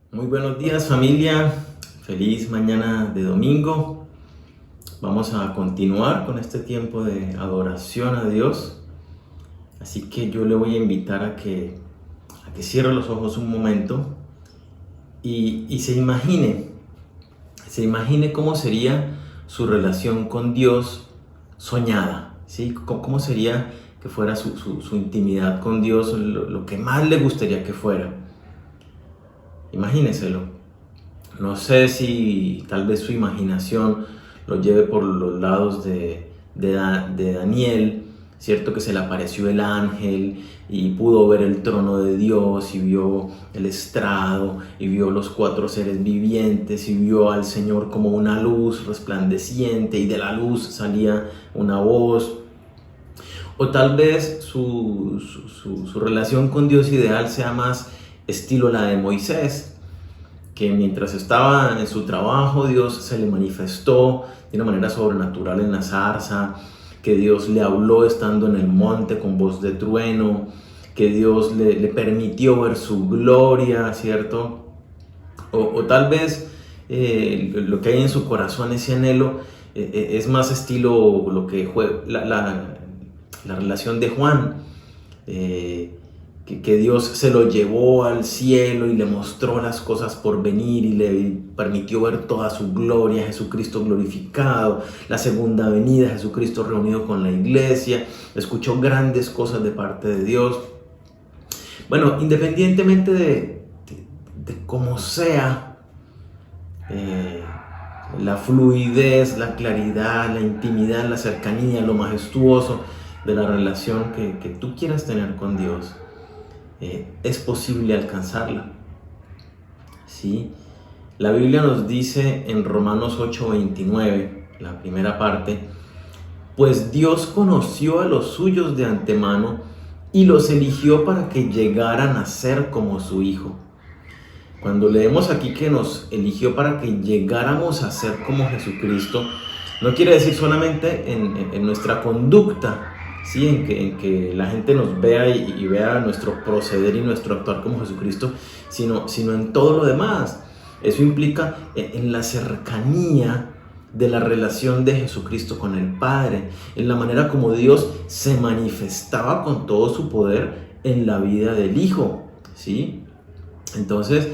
Muy buenos días, familia, feliz mañana de domingo. Vamos a continuar con este tiempo de adoración a Dios. Así que yo le voy a invitar a que cierre los ojos un momento y se imagine cómo sería su relación con Dios soñada, ¿sí? ¿Cómo sería que fuera su intimidad con Dios, lo que más le gustaría que fuera? Imagíneselo. No sé si tal vez su imaginación lo lleve por los lados de Daniel, cierto que se le apareció el ángel y pudo ver el trono de Dios y vio el estrado y vio los cuatro seres vivientes y vio al Señor como una luz resplandeciente y de la luz salía una voz. O tal vez su relación con Dios ideal sea más estilo la de Moisés, que mientras estaba en su trabajo Dios se le manifestó de una manera sobrenatural en la zarza, que Dios le habló estando en el monte con voz de trueno, que Dios le permitió ver su gloria, ¿cierto? O tal vez lo que hay en su corazón, ese anhelo, es más estilo lo que fue la relación de Juan, que Dios se lo llevó al cielo y le mostró las cosas por venir y le permitió ver toda su gloria, Jesucristo glorificado, la segunda venida, Jesucristo reunido con la iglesia, escuchó grandes cosas de parte de Dios. Bueno, independientemente de cómo sea, la fluidez, la claridad, la intimidad, la cercanía, lo majestuoso de la relación que tú quieras tener con Dios, es posible alcanzarla, ¿sí? La Biblia nos dice en Romanos 8:29, la primera parte: pues Dios conoció a los suyos de antemano y los eligió para que llegaran a ser como su Hijo. Cuando leemos aquí que nos eligió para que llegáramos a ser como Jesucristo, no quiere decir solamente en nuestra conducta, ¿sí? En que la gente nos vea y vea nuestro proceder y nuestro actuar como Jesucristo, sino en todo lo demás. Eso implica en la cercanía de la relación de Jesucristo con el Padre, en la manera como Dios se manifestaba con todo su poder en la vida del Hijo, ¿sí? Entonces,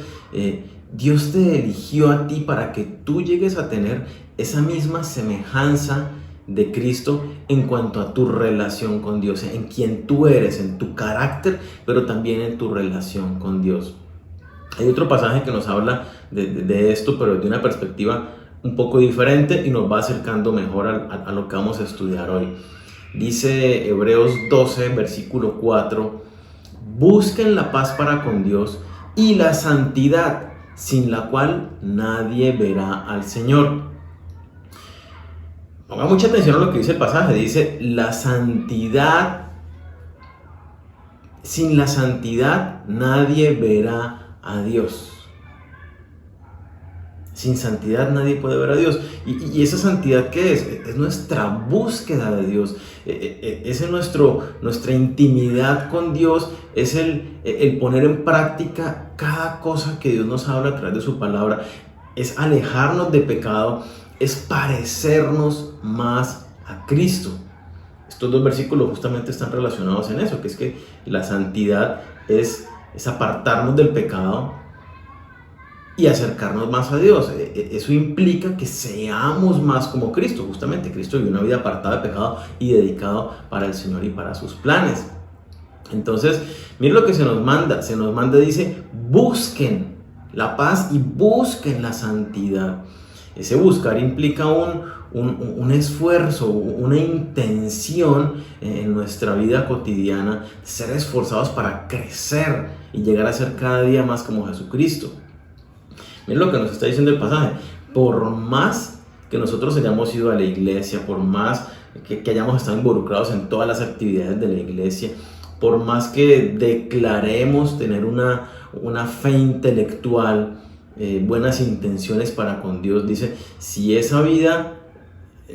Dios te eligió a ti para que tú llegues a tener esa misma semejanza de Cristo en cuanto a tu relación con Dios, en quien tú eres, en tu carácter, pero también en tu relación con Dios. Hay otro pasaje que nos habla de esto, pero de una perspectiva un poco diferente y nos va acercando mejor a lo que vamos a estudiar hoy. Dice Hebreos 12, versículo 4: busquen la paz para con Dios y la santidad, sin la cual nadie verá al Señor. Ponga mucha atención a lo que dice el pasaje. Dice: la santidad, sin la santidad nadie verá a Dios. Sin santidad nadie puede ver a Dios. ¿Y esa santidad qué es? Es nuestra búsqueda de Dios. Es nuestra intimidad con Dios. Es el poner en práctica cada cosa que Dios nos habla a través de su palabra. Es alejarnos de pecado. Es parecernos más a Cristo. Estos dos versículos justamente están relacionados en eso, que es que la santidad es apartarnos del pecado y acercarnos más a Dios. Eso implica que seamos más como Cristo. Justamente Cristo vivió una vida apartada de pecado y dedicado para el Señor y para sus planes. Entonces, miren lo que se nos manda. Se nos manda, dice: busquen la paz y busquen la santidad. Ese buscar implica un esfuerzo, una intención en nuestra vida cotidiana, ser esforzados para crecer y llegar a ser cada día más como Jesucristo. Miren lo que nos está diciendo el pasaje: por más que nosotros hayamos ido a la iglesia, por más que hayamos estado involucrados en todas las actividades de la iglesia, por más que declaremos tener una fe intelectual, buenas intenciones para con Dios, dice, si esa vida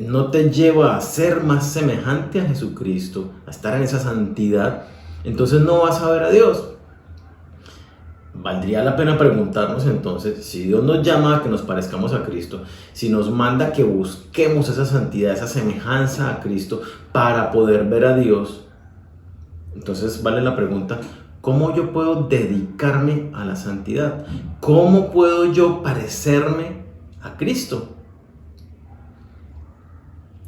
no te lleva a ser más semejante a Jesucristo, a estar en esa santidad, entonces no vas a ver a Dios. Valdría la pena preguntarnos entonces, si Dios nos llama a que nos parezcamos a Cristo, si nos manda que busquemos esa santidad, esa semejanza a Cristo para poder ver a Dios, entonces vale la pregunta, ¿cómo yo puedo dedicarme a la santidad? ¿Cómo puedo yo parecerme a Cristo?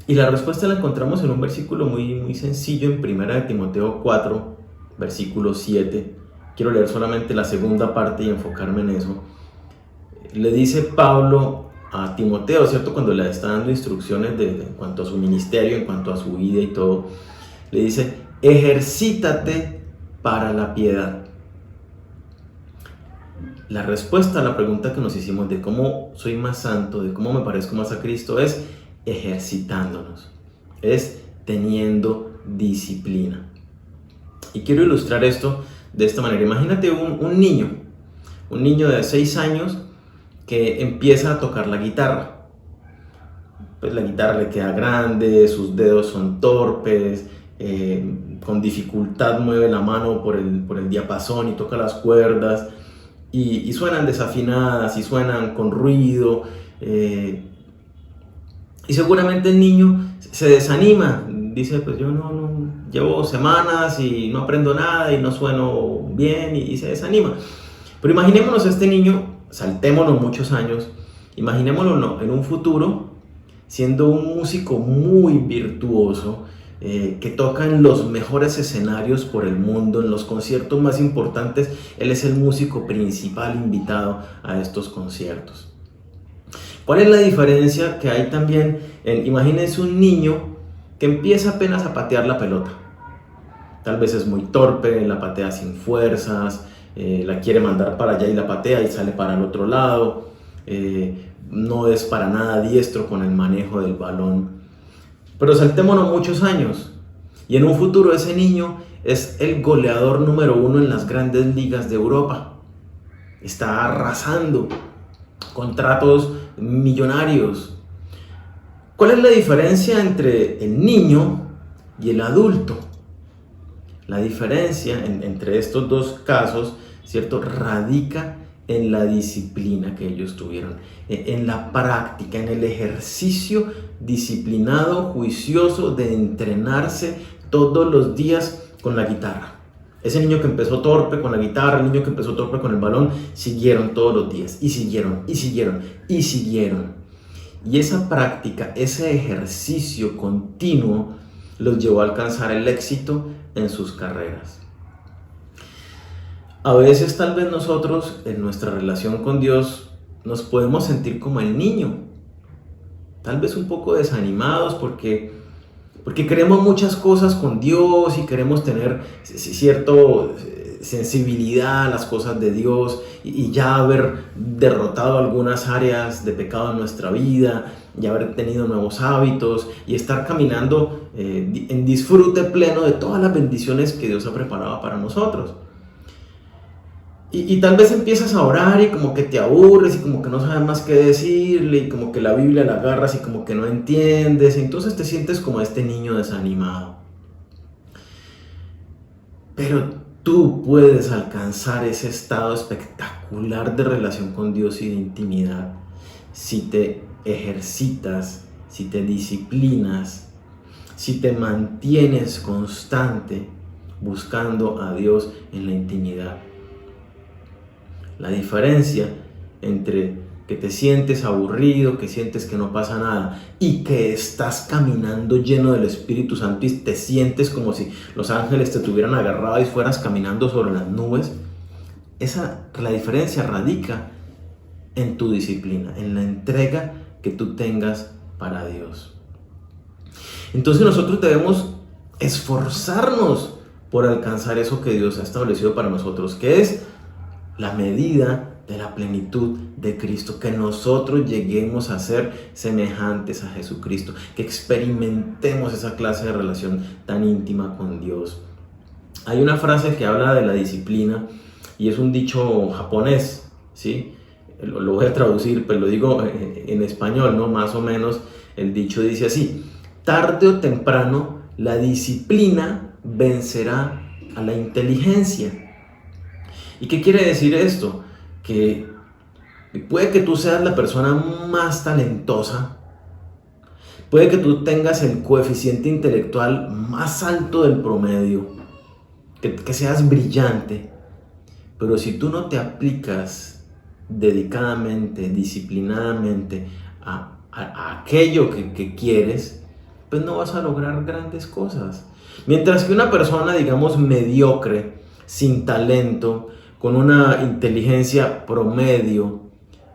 Y la respuesta la encontramos en un versículo muy sencillo en 1 Timoteo 4, versículo 7. Quiero leer solamente la segunda parte y enfocarme en eso. Le dice Pablo a Timoteo, ¿cierto? Cuando le está dando instrucciones en cuanto a su ministerio, en cuanto a su vida y todo, le dice, ejercítate para la piedad. La respuesta a la pregunta que nos hicimos de cómo soy más santo, de cómo me parezco más a Cristo, es ejercitándonos, es teniendo disciplina. Y quiero ilustrar esto de esta manera. Imagínate un niño de 6 años que empieza a tocar la guitarra. Pues la guitarra le queda grande, sus dedos son torpes, con dificultad mueve la mano por el diapasón y toca las cuerdas, y suenan desafinadas y suenan con ruido, y seguramente el niño se desanima, dice, pues yo no llevo semanas y no aprendo nada y no sueno bien, y se desanima. Pero imaginémonos a este niño, saltémonos muchos años, imaginémonos en un futuro siendo un músico muy virtuoso, que toca en los mejores escenarios por el mundo, en los conciertos más importantes. Él es el músico principal invitado a estos conciertos. ¿Cuál es la diferencia que hay también? Imagínense un niño que empieza apenas a patear la pelota. Tal vez es muy torpe, la patea sin fuerzas, la quiere mandar para allá y la patea y sale para el otro lado. No es para nada diestro con el manejo del balón. Pero saltémonos muchos años y en un futuro ese niño es el goleador número 1 en las grandes ligas de Europa. Está arrasando, contratos millonarios. ¿Cuál es la diferencia entre el niño y el adulto? La diferencia entre estos dos casos, ¿cierto?, radica en la disciplina que ellos tuvieron, en la práctica, en el ejercicio disciplinado, juicioso de entrenarse todos los días con la guitarra. Ese niño que empezó torpe con la guitarra, el niño que empezó torpe con el balón, siguieron todos los días y siguieron y siguieron y siguieron. Y esa práctica, ese ejercicio continuo los llevó a alcanzar el éxito en sus carreras. A veces tal vez nosotros en nuestra relación con Dios nos podemos sentir como el niño, tal vez un poco desanimados porque queremos muchas cosas con Dios y queremos tener cierta sensibilidad a las cosas de Dios y ya haber derrotado algunas áreas de pecado en nuestra vida, y haber tenido nuevos hábitos y estar caminando en disfrute pleno de todas las bendiciones que Dios ha preparado para nosotros. Y tal vez empiezas a orar y como que te aburres y como que no sabes más qué decirle y como que la Biblia la agarras y como que no entiendes, entonces te sientes como este niño desanimado. Pero tú puedes alcanzar ese estado espectacular de relación con Dios y de intimidad si te ejercitas, si te disciplinas, si te mantienes constante buscando a Dios en la intimidad. La diferencia entre que te sientes aburrido, que sientes que no pasa nada y que estás caminando lleno del Espíritu Santo y te sientes como si los ángeles te tuvieran agarrado y fueras caminando sobre las nubes, la diferencia radica en tu disciplina, en la entrega que tú tengas para Dios. Entonces nosotros debemos esforzarnos por alcanzar eso que Dios ha establecido para nosotros, que es la medida de la plenitud de Cristo, que nosotros lleguemos a ser semejantes a Jesucristo, que experimentemos esa clase de relación tan íntima con Dios. Hay una frase que habla de la disciplina y es un dicho japonés, ¿sí? Lo voy a traducir, pero lo digo en español, ¿no? Más o menos el dicho dice así: tarde o temprano la disciplina vencerá a la inteligencia. ¿Y qué quiere decir esto? Que puede que tú seas la persona más talentosa, puede que tú tengas el coeficiente intelectual más alto del promedio, que seas brillante, pero si tú no te aplicas dedicadamente, disciplinadamente a aquello que quieres, pues no vas a lograr grandes cosas. Mientras que una persona, digamos, mediocre, sin talento, con una inteligencia promedio,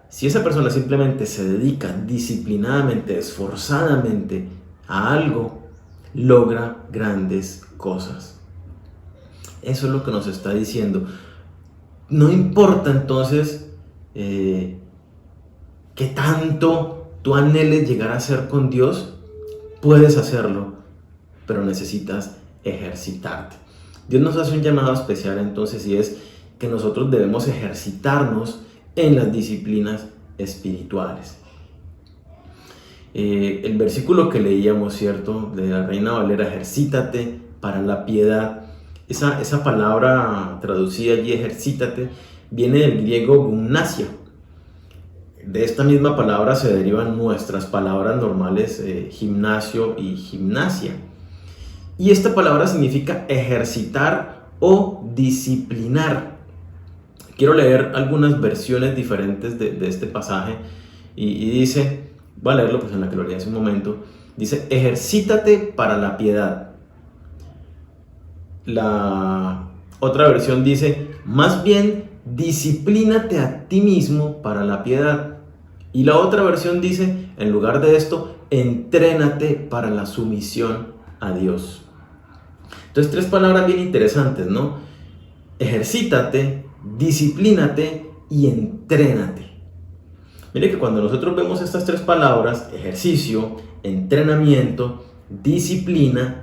si esa persona simplemente se dedica disciplinadamente, esforzadamente a algo, logra grandes cosas. Eso es lo que nos está diciendo. No importa entonces qué tanto tú anheles llegar a ser con Dios, puedes hacerlo, pero necesitas ejercitarte. Dios nos hace un llamado especial entonces, y es que nosotros debemos ejercitarnos en las disciplinas espirituales. El versículo que leíamos, ¿cierto?, de la Reina Valera, ejercítate para la piedad. Esa palabra traducida allí, ejercítate, viene del griego gimnasia. De esta misma palabra se derivan nuestras palabras normales, gimnasio y gimnasia. Y esta palabra significa ejercitar o disciplinar. Quiero leer algunas versiones diferentes de este pasaje y dice, voy a leerlo pues en la que lo leí hace un momento, dice, ejercítate para la piedad. La otra versión dice, más bien, disciplínate a ti mismo para la piedad. Y la otra versión dice, en lugar de esto, entrénate para la sumisión a Dios. Entonces, tres palabras bien interesantes, ¿no? Ejercítate, disciplínate y entrénate. Mire que cuando nosotros vemos estas tres palabras, ejercicio, entrenamiento, disciplina,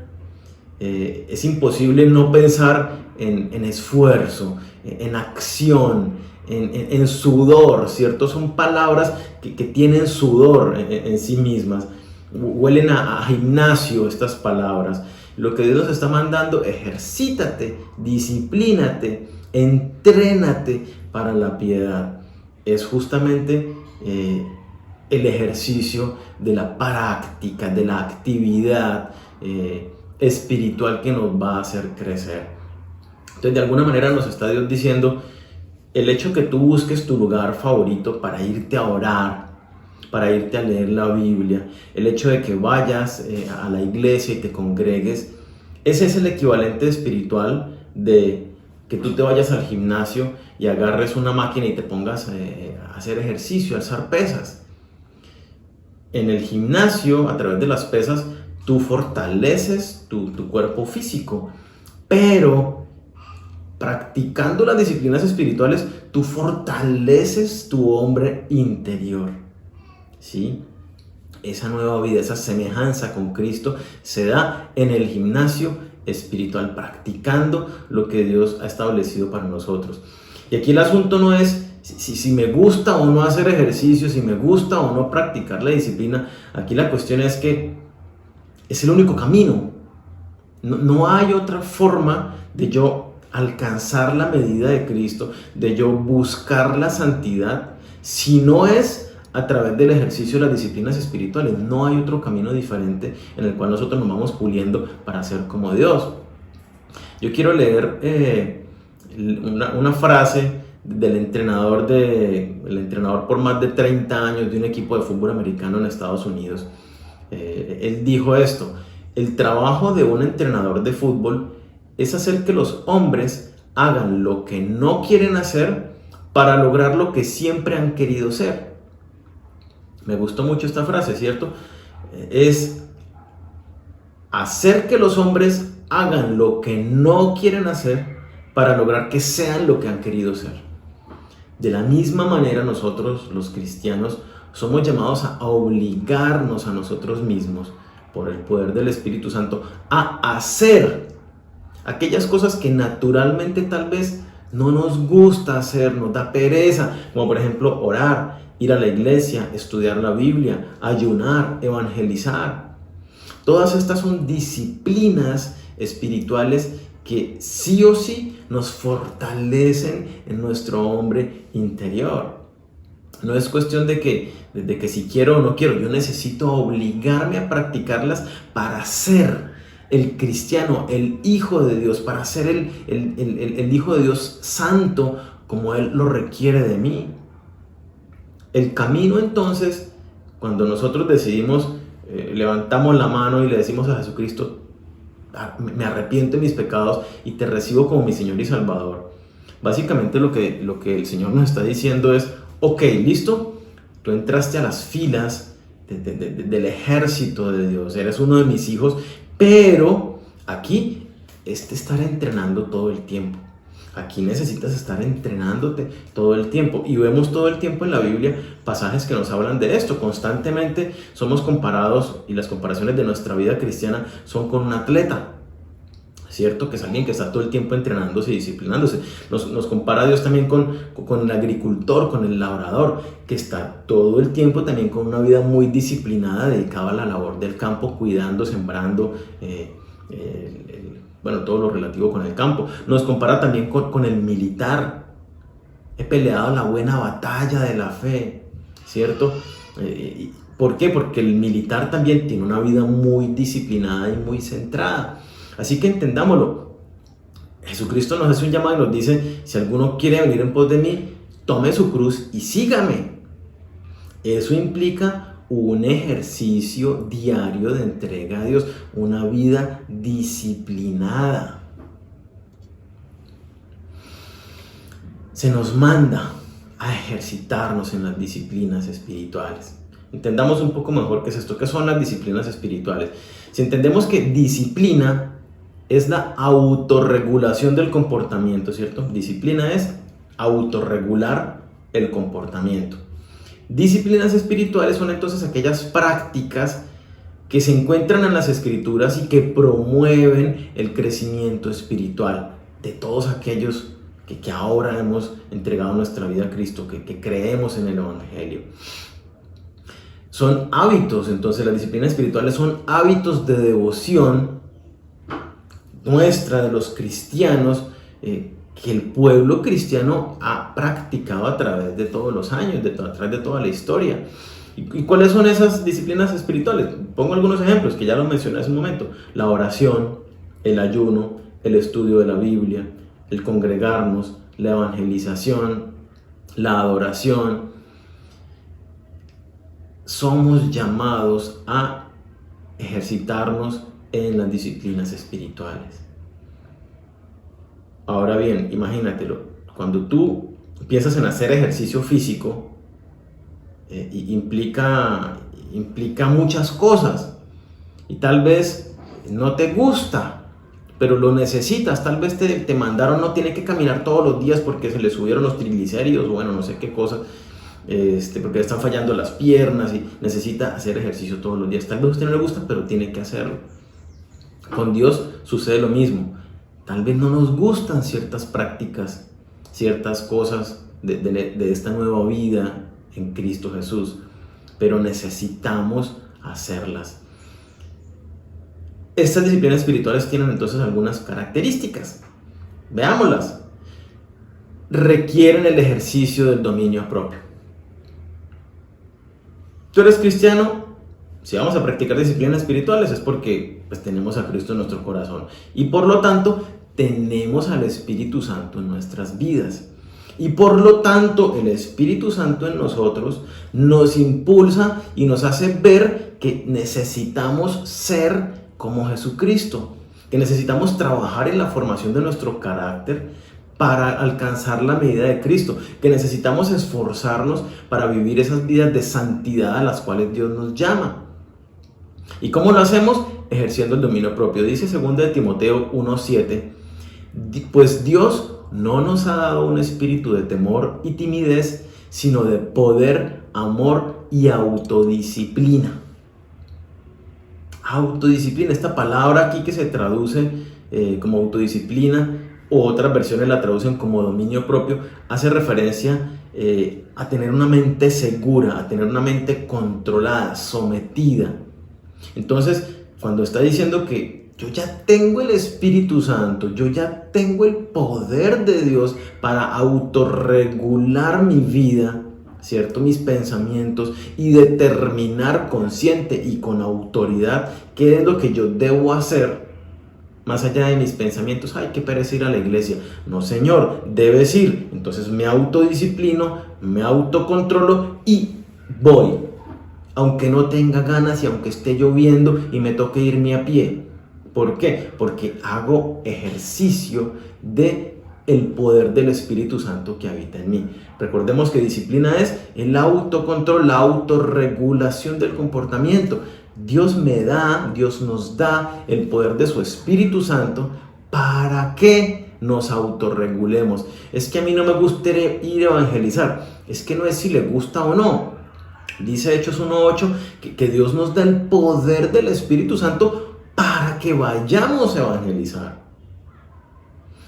es imposible no pensar en esfuerzo, en acción, en sudor, ¿cierto? Son palabras que tienen sudor en sí mismas. Huelen a gimnasio estas palabras. Lo que Dios nos está mandando, ejercítate, disciplínate, entrénate para la piedad. Es justamente el ejercicio de la práctica, de la actividad espiritual que nos va a hacer crecer. Entonces, de alguna manera nos está Dios diciendo, el hecho que tú busques tu lugar favorito para irte a orar, para irte a leer la Biblia, el hecho de que vayas a la iglesia y te congregues, ese es el equivalente espiritual de que tú te vayas al gimnasio y agarres una máquina y te pongas a hacer ejercicio, a alzar pesas. En el gimnasio, a través de las pesas, tú fortaleces tu cuerpo físico, pero practicando las disciplinas espirituales, tú fortaleces tu hombre interior, ¿sí? Esa nueva vida, esa semejanza con Cristo se da en el gimnasio espiritual, practicando lo que Dios ha establecido para nosotros. Y aquí el asunto no es si me gusta o no hacer ejercicio, si me gusta o no practicar la disciplina. Aquí la cuestión es que es el único camino. No hay otra forma de yo alcanzar la medida de Cristo, de yo buscar la santidad, si no es a través del ejercicio de las disciplinas espirituales. No hay otro camino diferente en el cual nosotros nos vamos puliendo para ser como Dios. Yo quiero leer una frase del entrenador por más de 30 años de un equipo de fútbol americano en Estados Unidos. Él dijo esto: el trabajo de un entrenador de fútbol es hacer que los hombres hagan lo que no quieren hacer para lograr lo que siempre han querido ser. Me gustó mucho esta frase, ¿cierto? Es hacer que los hombres hagan lo que no quieren hacer para lograr que sean lo que han querido ser. De la misma manera, nosotros, los cristianos, somos llamados a obligarnos a nosotros mismos, por el poder del Espíritu Santo, a hacer aquellas cosas que naturalmente tal vez no nos gusta hacer, nos da pereza, como por ejemplo orar, ir a la iglesia, estudiar la Biblia, ayunar, evangelizar. Todas estas son disciplinas espirituales que sí o sí nos fortalecen en nuestro hombre interior. No es cuestión de que si quiero o no quiero, yo necesito obligarme a practicarlas para ser el cristiano, el hijo de Dios, para ser el hijo de Dios santo como Él lo requiere de mí. El camino entonces, cuando nosotros decidimos, levantamos la mano y le decimos a Jesucristo, me arrepiento de mis pecados y te recibo como mi Señor y Salvador. Básicamente lo que el Señor nos está diciendo es, ok, listo, tú entraste a las filas del ejército de Dios, eres uno de mis hijos, pero aquí es estar entrenando todo el tiempo. Aquí necesitas estar entrenándote todo el tiempo. Y vemos todo el tiempo en la Biblia pasajes que nos hablan de esto. Constantemente somos comparados, y las comparaciones de nuestra vida cristiana son con un atleta, ¿cierto? Que es alguien que está todo el tiempo entrenándose y disciplinándose. Nos compara a Dios también con el agricultor, con el labrador, que está todo el tiempo también con una vida muy disciplinada, dedicada a la labor del campo, cuidando, sembrando, todo lo relativo con el campo. Nos compara también con el militar. He peleado la buena batalla de la fe, ¿cierto? ¿Por qué? Porque el militar también tiene una vida muy disciplinada y muy centrada. Así que entendámoslo. Jesucristo nos hace un llamado y nos dice, si alguno quiere venir en pos de mí, tome su cruz y sígame. Eso implica un ejercicio diario de entrega a Dios, una vida disciplinada. Se nos manda a ejercitarnos en las disciplinas espirituales. Entendamos un poco mejor qué es esto, qué son las disciplinas espirituales. Si entendemos que disciplina es la autorregulación del comportamiento, ¿cierto? Disciplina es autorregular el comportamiento. Disciplinas espirituales son entonces aquellas prácticas que se encuentran en las Escrituras y que promueven el crecimiento espiritual de todos aquellos que ahora hemos entregado nuestra vida a Cristo, que creemos en el Evangelio. Son hábitos, entonces las disciplinas espirituales son hábitos de devoción nuestra, de los cristianos, que el pueblo cristiano ha practicado a través de todos los años, a través de toda la historia. ¿Y cuáles son esas disciplinas espirituales? Pongo algunos ejemplos que ya los mencioné hace un momento. La oración, el ayuno, el estudio de la Biblia, el congregarnos, la evangelización, la adoración. Somos llamados a ejercitarnos en las disciplinas espirituales. Ahora bien, imagínatelo, cuando tú piensas en hacer ejercicio físico, implica muchas cosas y tal vez no te gusta, pero lo necesitas. Tal vez te mandaron, no tiene que caminar todos los días porque se le subieron los triglicéridos, bueno, no sé qué cosas, porque le están fallando las piernas y necesita hacer ejercicio todos los días. Tal vez a usted no le gusta, pero tiene que hacerlo. Con Dios sucede lo mismo. Tal vez no nos gustan ciertas prácticas, ciertas cosas de esta nueva vida en Cristo Jesús, pero necesitamos hacerlas. Estas disciplinas espirituales tienen entonces algunas características. Veámoslas. Requieren el ejercicio del dominio propio. Tú eres cristiano, si vamos a practicar disciplinas espirituales es porque tenemos a Cristo en nuestro corazón y por lo tanto tenemos al Espíritu Santo en nuestras vidas. Y por lo tanto el Espíritu Santo en nosotros nos impulsa y nos hace ver que necesitamos ser como Jesucristo, que necesitamos trabajar en la formación de nuestro carácter para alcanzar la medida de Cristo, que necesitamos esforzarnos para vivir esas vidas de santidad a las cuales Dios nos llama. ¿Y cómo lo hacemos? Ejerciendo el dominio propio. Dice 2 Timoteo 1:7, pues Dios no nos ha dado un espíritu de temor y timidez, sino de poder, amor y autodisciplina. Autodisciplina, esta palabra aquí que se traduce como autodisciplina, o otras versiones la traducen como dominio propio, hace referencia a tener una mente segura, a tener una mente controlada, sometida. Entonces, cuando está diciendo que Yo ya tengo el Espíritu Santo, yo ya tengo el poder de Dios para autorregular mi vida, ¿cierto? Mis pensamientos y determinar consciente y con autoridad qué es lo que yo debo hacer más allá de mis pensamientos. Ay, qué pereza ir a la iglesia. No, Señor, debes ir. Entonces me autodisciplino, me autocontrolo y voy. Aunque no tenga ganas y aunque esté lloviendo y me toque irme a pie. ¿Por qué? Porque hago ejercicio de el poder del Espíritu Santo que habita en mí. Recordemos que disciplina es el autocontrol, la autorregulación del comportamiento. Dios nos da el poder de su Espíritu Santo para que nos autorregulemos. Es que a mí no me gustaría ir a evangelizar. Es que no es si le gusta o no. Dice Hechos 1:8 que Dios nos da el poder del Espíritu Santo para que vayamos a evangelizar.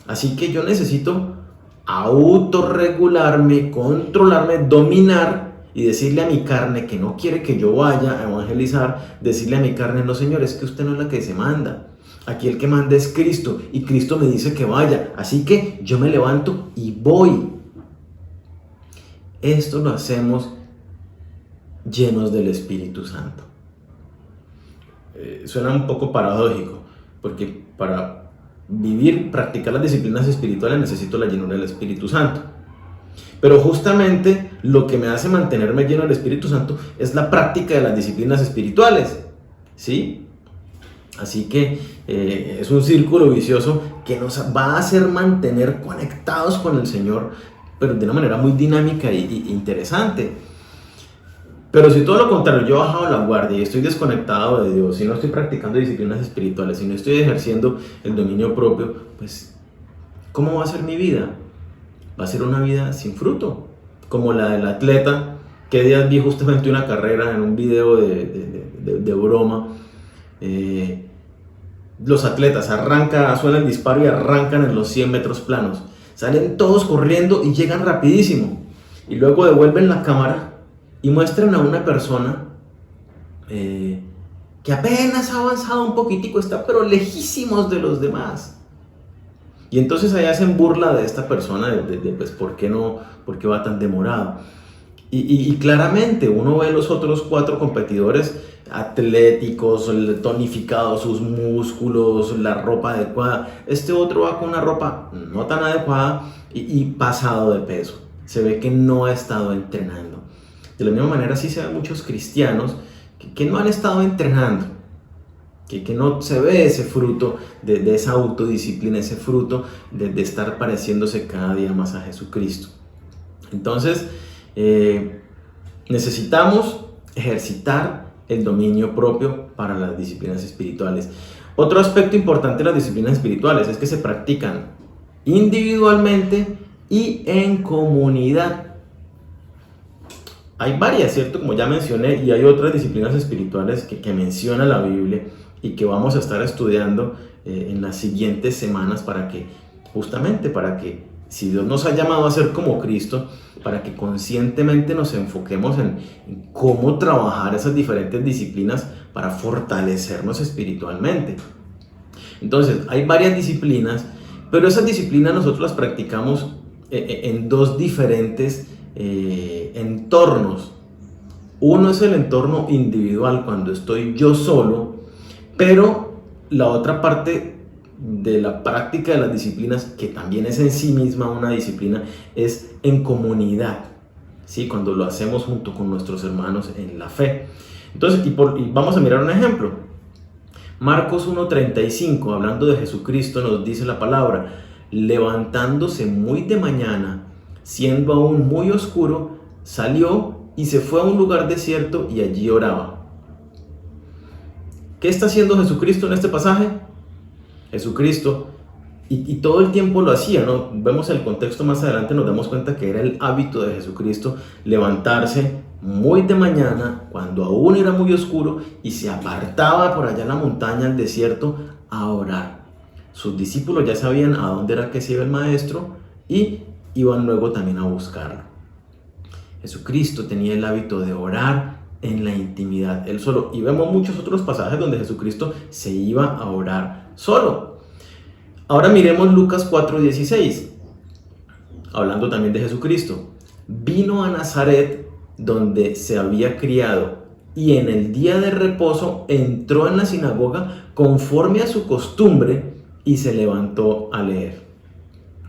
Así que yo necesito autorregularme, controlarme, dominar y decirle a mi carne que no quiere que yo vaya a evangelizar, decirle a mi carne, no, Señor, es que usted no es la que se manda. Aquí el que manda es Cristo y Cristo me dice que vaya. Así que yo me levanto y voy. Esto lo hacemos llenos del Espíritu Santo. Suena un poco paradójico, porque para practicar las disciplinas espirituales necesito la llenura del Espíritu Santo. Pero justamente lo que me hace mantenerme lleno del Espíritu Santo es la práctica de las disciplinas espirituales, ¿sí? Así que es un círculo vicioso que nos va a hacer mantener conectados con el Señor, pero de una manera muy dinámica e interesante. Pero si todo lo contrario, yo he bajado la guardia y estoy desconectado de Dios, si no estoy practicando disciplinas espirituales, si no estoy ejerciendo el dominio propio, pues, ¿cómo va a ser mi vida? Va a ser una vida sin fruto, como la del atleta, que días vi justamente una carrera en un video de broma. Los atletas suena el disparo y arrancan en los 100 metros planos. Salen todos corriendo y llegan rapidísimo. Y luego devuelven la cámara y muestran a una persona que apenas ha avanzado un poquitico, está pero lejísimos de los demás. Y entonces ahí hacen burla de esta persona, pues ¿por qué va tan demorado? Y claramente uno ve los otros 4 competidores atléticos, tonificados, sus músculos, la ropa adecuada. Este otro va con una ropa no tan adecuada y pasado de peso. Se ve que no ha estado entrenando. De la misma manera sí se ven muchos cristianos que no han estado entrenando, que no se ve ese fruto de esa autodisciplina, ese fruto de estar pareciéndose cada día más a Jesucristo. Entonces, necesitamos ejercitar el dominio propio para las disciplinas espirituales. Otro aspecto importante de las disciplinas espirituales es que se practican individualmente y en comunidad. Hay varias, ¿cierto? Como ya mencioné, y hay otras disciplinas espirituales que menciona la Biblia y que vamos a estar estudiando en las siguientes semanas para que si Dios nos ha llamado a ser como Cristo, para que conscientemente nos enfoquemos en cómo trabajar esas diferentes disciplinas para fortalecernos espiritualmente. Entonces, hay varias disciplinas, pero esas disciplinas nosotros las practicamos en 2 diferentes entornos. Uno es el entorno individual, cuando estoy yo solo, pero la otra parte de la práctica de las disciplinas, que también es en sí misma una disciplina, es en comunidad, ¿sí? Cuando lo hacemos junto con nuestros hermanos en la fe. Entonces, y vamos a mirar un ejemplo. Marcos 1:35, hablando de Jesucristo, nos dice la palabra: levantándose muy de mañana, siendo aún muy oscuro, salió y se fue a un lugar desierto y allí oraba. ¿Qué está haciendo Jesucristo en este pasaje? Jesucristo, y todo el tiempo lo hacía, ¿no? Vemos el contexto más adelante, nos damos cuenta que era el hábito de Jesucristo levantarse muy de mañana, cuando aún era muy oscuro, y se apartaba por allá en la montaña, al desierto, a orar. Sus discípulos ya sabían a dónde era que se iba el maestro y iban luego también a buscarlo. Jesucristo tenía el hábito de orar en la intimidad, él solo. Y vemos muchos otros pasajes donde Jesucristo se iba a orar solo. Ahora miremos Lucas 4:16, hablando también de Jesucristo. Vino a Nazaret, donde se había criado, y en el día de reposo entró en la sinagoga conforme a su costumbre y se levantó a leer.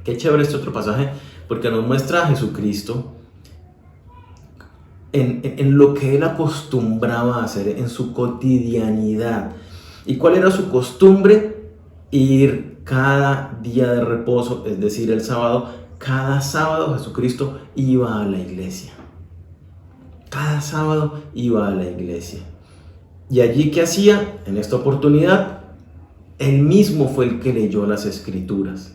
Qué chévere este otro pasaje, porque nos muestra a Jesucristo en lo que él acostumbraba a hacer, en su cotidianidad. ¿Y cuál era su costumbre? Ir cada día de reposo, es decir, el sábado. Cada sábado Jesucristo iba a la iglesia. Cada sábado iba a la iglesia. ¿Y allí qué hacía? En esta oportunidad, él mismo fue el que leyó las Escrituras.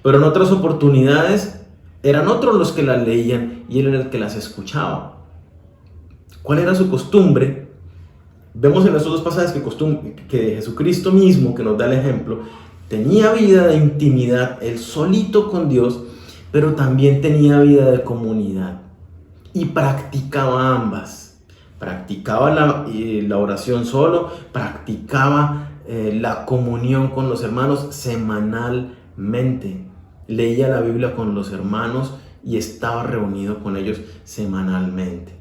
Pero en otras oportunidades, eran otros los que las leían y él era el que las escuchaba. ¿Cuál era su costumbre? Vemos en estos dos pasajes que Jesucristo mismo, que nos da el ejemplo, tenía vida de intimidad, él solito con Dios, pero también tenía vida de comunidad. Y practicaba ambas. Practicaba la oración solo, practicaba la comunión con los hermanos semanalmente. Leía la Biblia con los hermanos y estaba reunido con ellos semanalmente.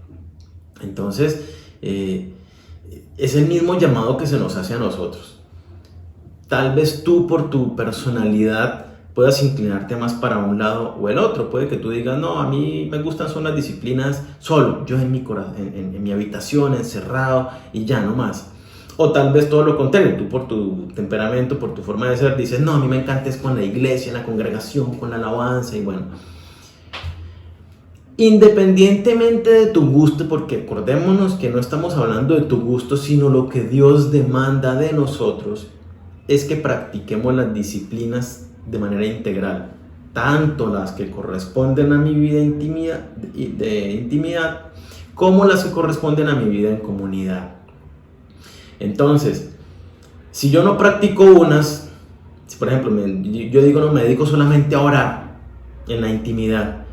Entonces, es el mismo llamado que se nos hace a nosotros. Tal vez tú, por tu personalidad, puedas inclinarte más para un lado o el otro. Puede que tú digas, no, a mí me gustan son las disciplinas solo, yo en mi corazón, en mi habitación, encerrado y ya no más. O tal vez todo lo contrario, tú por tu temperamento, por tu forma de ser, dices, no, a mí me encanta es con la iglesia, en la congregación, con la alabanza y bueno. Independientemente de tu gusto, porque acordémonos que no estamos hablando de tu gusto, sino lo que Dios demanda de nosotros, es que practiquemos las disciplinas de manera integral, tanto las que corresponden a mi vida de intimidad, como las que corresponden a mi vida en comunidad. Entonces, si yo no practico unas, si por ejemplo yo digo no, me dedico solamente a orar en la intimidad,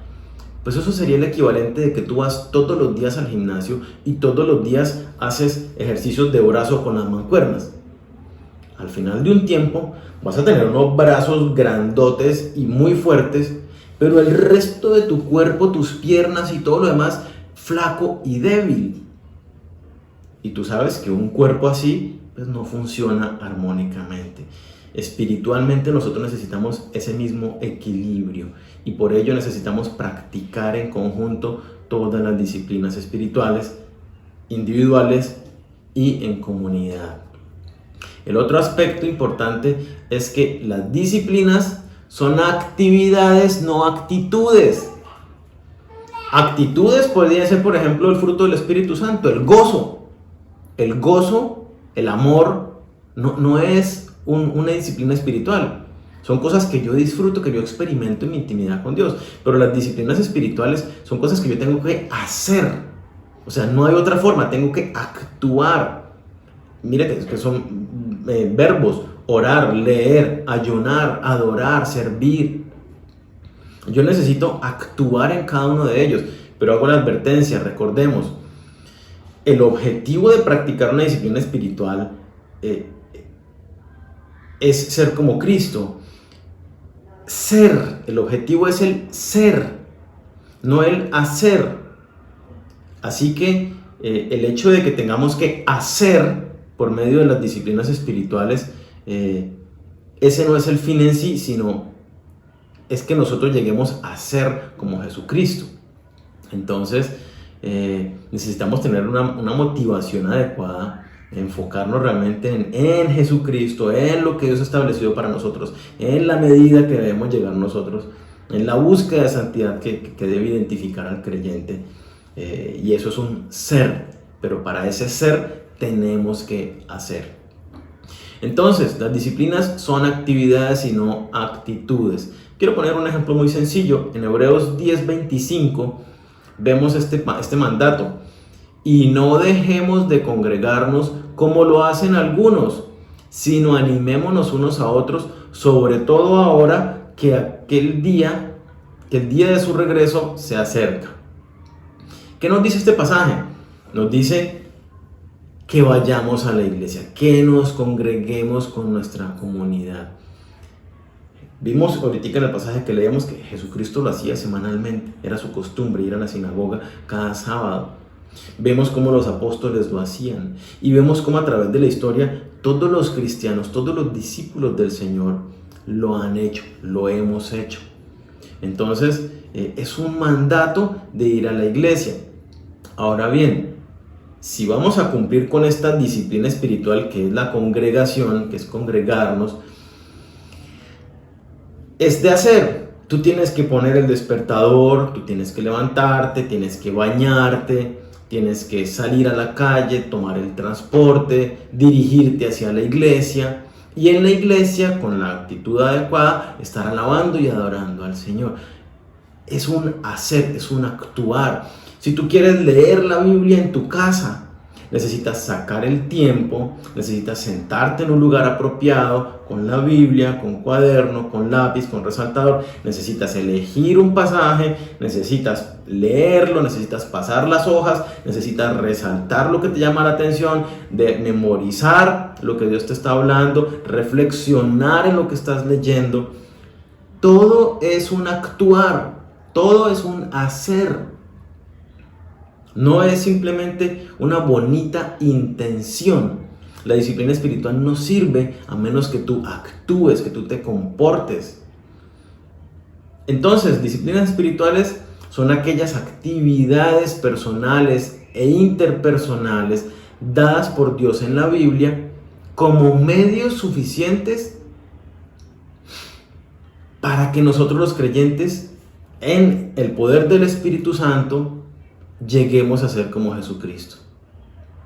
pues eso sería el equivalente de que tú vas todos los días al gimnasio y todos los días haces ejercicios de brazo con las mancuernas. Al final de un tiempo vas a tener unos brazos grandotes y muy fuertes, pero el resto de tu cuerpo, tus piernas y todo lo demás, flaco y débil. Y tú sabes que un cuerpo así pues no funciona armónicamente. Espiritualmente nosotros necesitamos ese mismo equilibrio y por ello necesitamos practicar en conjunto todas las disciplinas espirituales, individuales y en comunidad. El otro aspecto importante es que las disciplinas son actividades, no actitudes. Actitudes podría ser, por ejemplo, el fruto del Espíritu Santo, el gozo. El gozo, el amor, no es una disciplina espiritual. Son cosas que yo disfruto, que yo experimento en mi intimidad con Dios. Pero las disciplinas espirituales son cosas que yo tengo que hacer. O sea, no hay otra forma, tengo que actuar. Mire que son verbos: orar, leer, ayunar, adorar, servir. Yo necesito actuar en cada uno de ellos. Pero hago la advertencia, recordemos, el objetivo de practicar una disciplina espiritual es ser como Cristo. Ser, el objetivo es el ser, no el hacer. Así que el hecho de que tengamos que hacer por medio de las disciplinas espirituales, ese no es el fin en sí, sino es que nosotros lleguemos a ser como Jesucristo. Entonces, necesitamos tener una motivación adecuada, enfocarnos realmente en Jesucristo, en lo que Dios ha establecido para nosotros, en la medida que debemos llegar nosotros, en la búsqueda de santidad que debe identificar al creyente. Y eso es un ser, pero para ese ser tenemos que hacer. Entonces, las disciplinas son actividades y no actitudes. Quiero poner un ejemplo muy sencillo. En Hebreos 10:25 vemos este mandato: y no dejemos de congregarnos como lo hacen algunos, sino animémonos unos a otros, sobre todo ahora que el día de su regreso se acerca. ¿Qué nos dice este pasaje? Nos dice que vayamos a la iglesia, que nos congreguemos con nuestra comunidad. Vimos ahorita en el pasaje que leíamos que Jesucristo lo hacía semanalmente, era su costumbre ir a la sinagoga cada sábado. Vemos cómo los apóstoles lo hacían y vemos cómo a través de la historia todos los cristianos, todos los discípulos del Señor lo han hecho, lo hemos hecho. Entonces es un mandato de ir a la iglesia. Ahora bien, si vamos a cumplir con esta disciplina espiritual que es la congregación, que es congregarnos, es de hacer. Tú tienes que poner el despertador, tú tienes que levantarte, tienes que bañarte, tienes que salir a la calle, tomar el transporte, dirigirte hacia la iglesia y en la iglesia, con la actitud adecuada, estar alabando y adorando al Señor. Es un hacer, es un actuar. Si tú quieres leer la Biblia en tu casa, necesitas sacar el tiempo, necesitas sentarte en un lugar apropiado, con la Biblia, con cuaderno, con lápiz, con resaltador, necesitas elegir un pasaje, necesitas leerlo, necesitas pasar las hojas, necesitas resaltar lo que te llama la atención, de memorizar lo que Dios te está hablando, reflexionar en lo que estás leyendo. Todo es un actuar, todo es un hacer. No es simplemente una bonita intención. La disciplina espiritual no sirve a menos que tú actúes, que tú te comportes. Entonces, disciplinas espirituales son aquellas actividades personales e interpersonales dadas por Dios en la Biblia como medios suficientes para que nosotros los creyentes, en el poder del Espíritu Santo, lleguemos a ser como Jesucristo.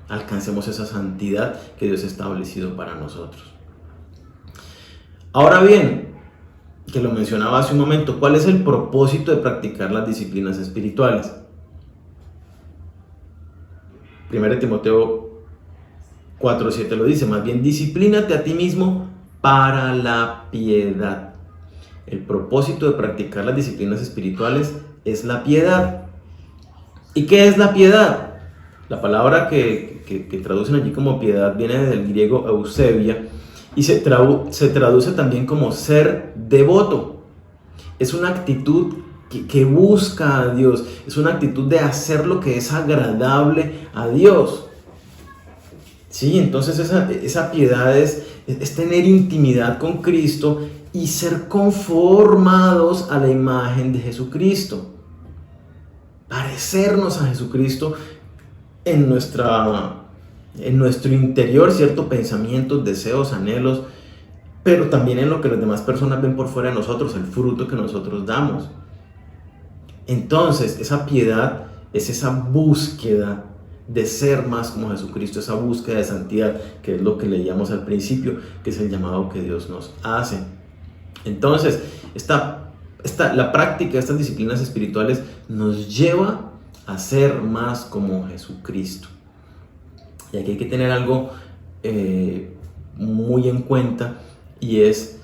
Alcancemos esa santidad que Dios ha establecido para nosotros. Ahora bien, que lo mencionaba hace un momento, ¿cuál es el propósito de practicar las disciplinas espirituales? 1 Timoteo 4:7 lo dice, más bien disciplínate a ti mismo para la piedad. El propósito de practicar las disciplinas espirituales es la piedad. ¿Y qué es la piedad? La palabra que traducen allí como piedad viene del griego eusebia y se traduce también como ser devoto. Es una actitud que busca a Dios, es una actitud de hacer lo que es agradable a Dios. Sí, entonces esa piedad es tener intimidad con Cristo y ser conformados a la imagen de Jesucristo. Parecernos a Jesucristo en nuestro interior, ciertos pensamientos, deseos, anhelos, pero también en lo que las demás personas ven por fuera de nosotros, el fruto que nosotros damos. Entonces, esa piedad es esa búsqueda de ser más como Jesucristo, esa búsqueda de santidad, que es lo que leíamos al principio, que es el llamado que Dios nos hace. Entonces, la práctica de estas disciplinas espirituales nos lleva a ser más como Jesucristo. Y aquí hay que tener algo muy en cuenta, y es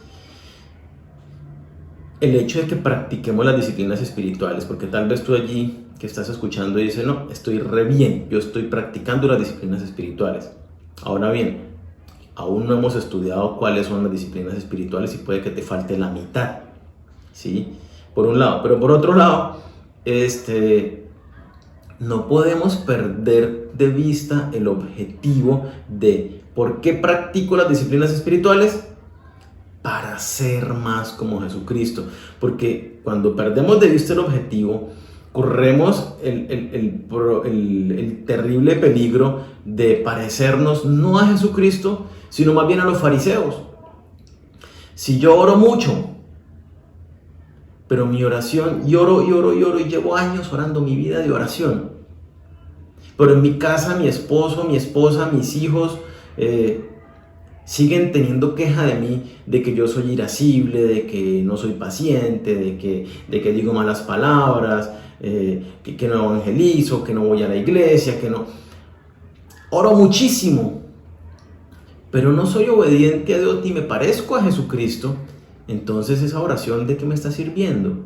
el hecho de que practiquemos las disciplinas espirituales, porque tal vez tú allí que estás escuchando dices, no, estoy re bien, yo estoy practicando las disciplinas espirituales. Ahora bien, aún no hemos estudiado cuáles son las disciplinas espirituales y puede que te falte la mitad, ¿sí? Por un lado, pero por otro lado, no podemos perder de vista el objetivo de ¿por qué practico las disciplinas espirituales? Para ser más como Jesucristo. Porque cuando perdemos de vista el objetivo, corremos el terrible peligro de parecernos no a Jesucristo, sino más bien a los fariseos. Si yo oro mucho, pero mi oración, y oro, y llevo años orando mi vida de oración, pero en mi casa mi esposo, mi esposa, mis hijos siguen teniendo queja de mí, de que yo soy irascible, de que no soy paciente, de que digo malas palabras, que no evangelizo, que no voy a la iglesia, que no... Oro muchísimo, pero no soy obediente a Dios ni me parezco a Jesucristo. Entonces esa oración, ¿de qué me está sirviendo?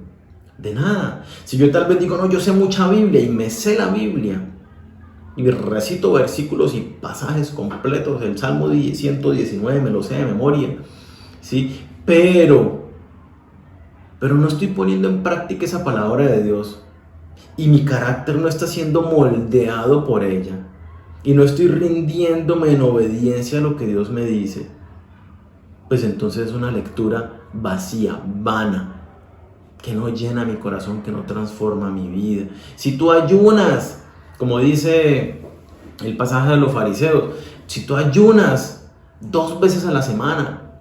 De nada. Si yo tal vez digo, no, yo sé mucha Biblia y me sé la Biblia, y recito versículos y pasajes completos del Salmo 119, me lo sé de memoria, ¿sí? Pero no estoy poniendo en práctica esa palabra de Dios y mi carácter no está siendo moldeado por ella y no estoy rindiéndome en obediencia a lo que Dios me dice, pues entonces es una lectura vacía, vana, que no llena mi corazón, que no transforma mi vida. Si tú ayunas, como dice el pasaje de los fariseos, si tú ayunas 2 veces a la semana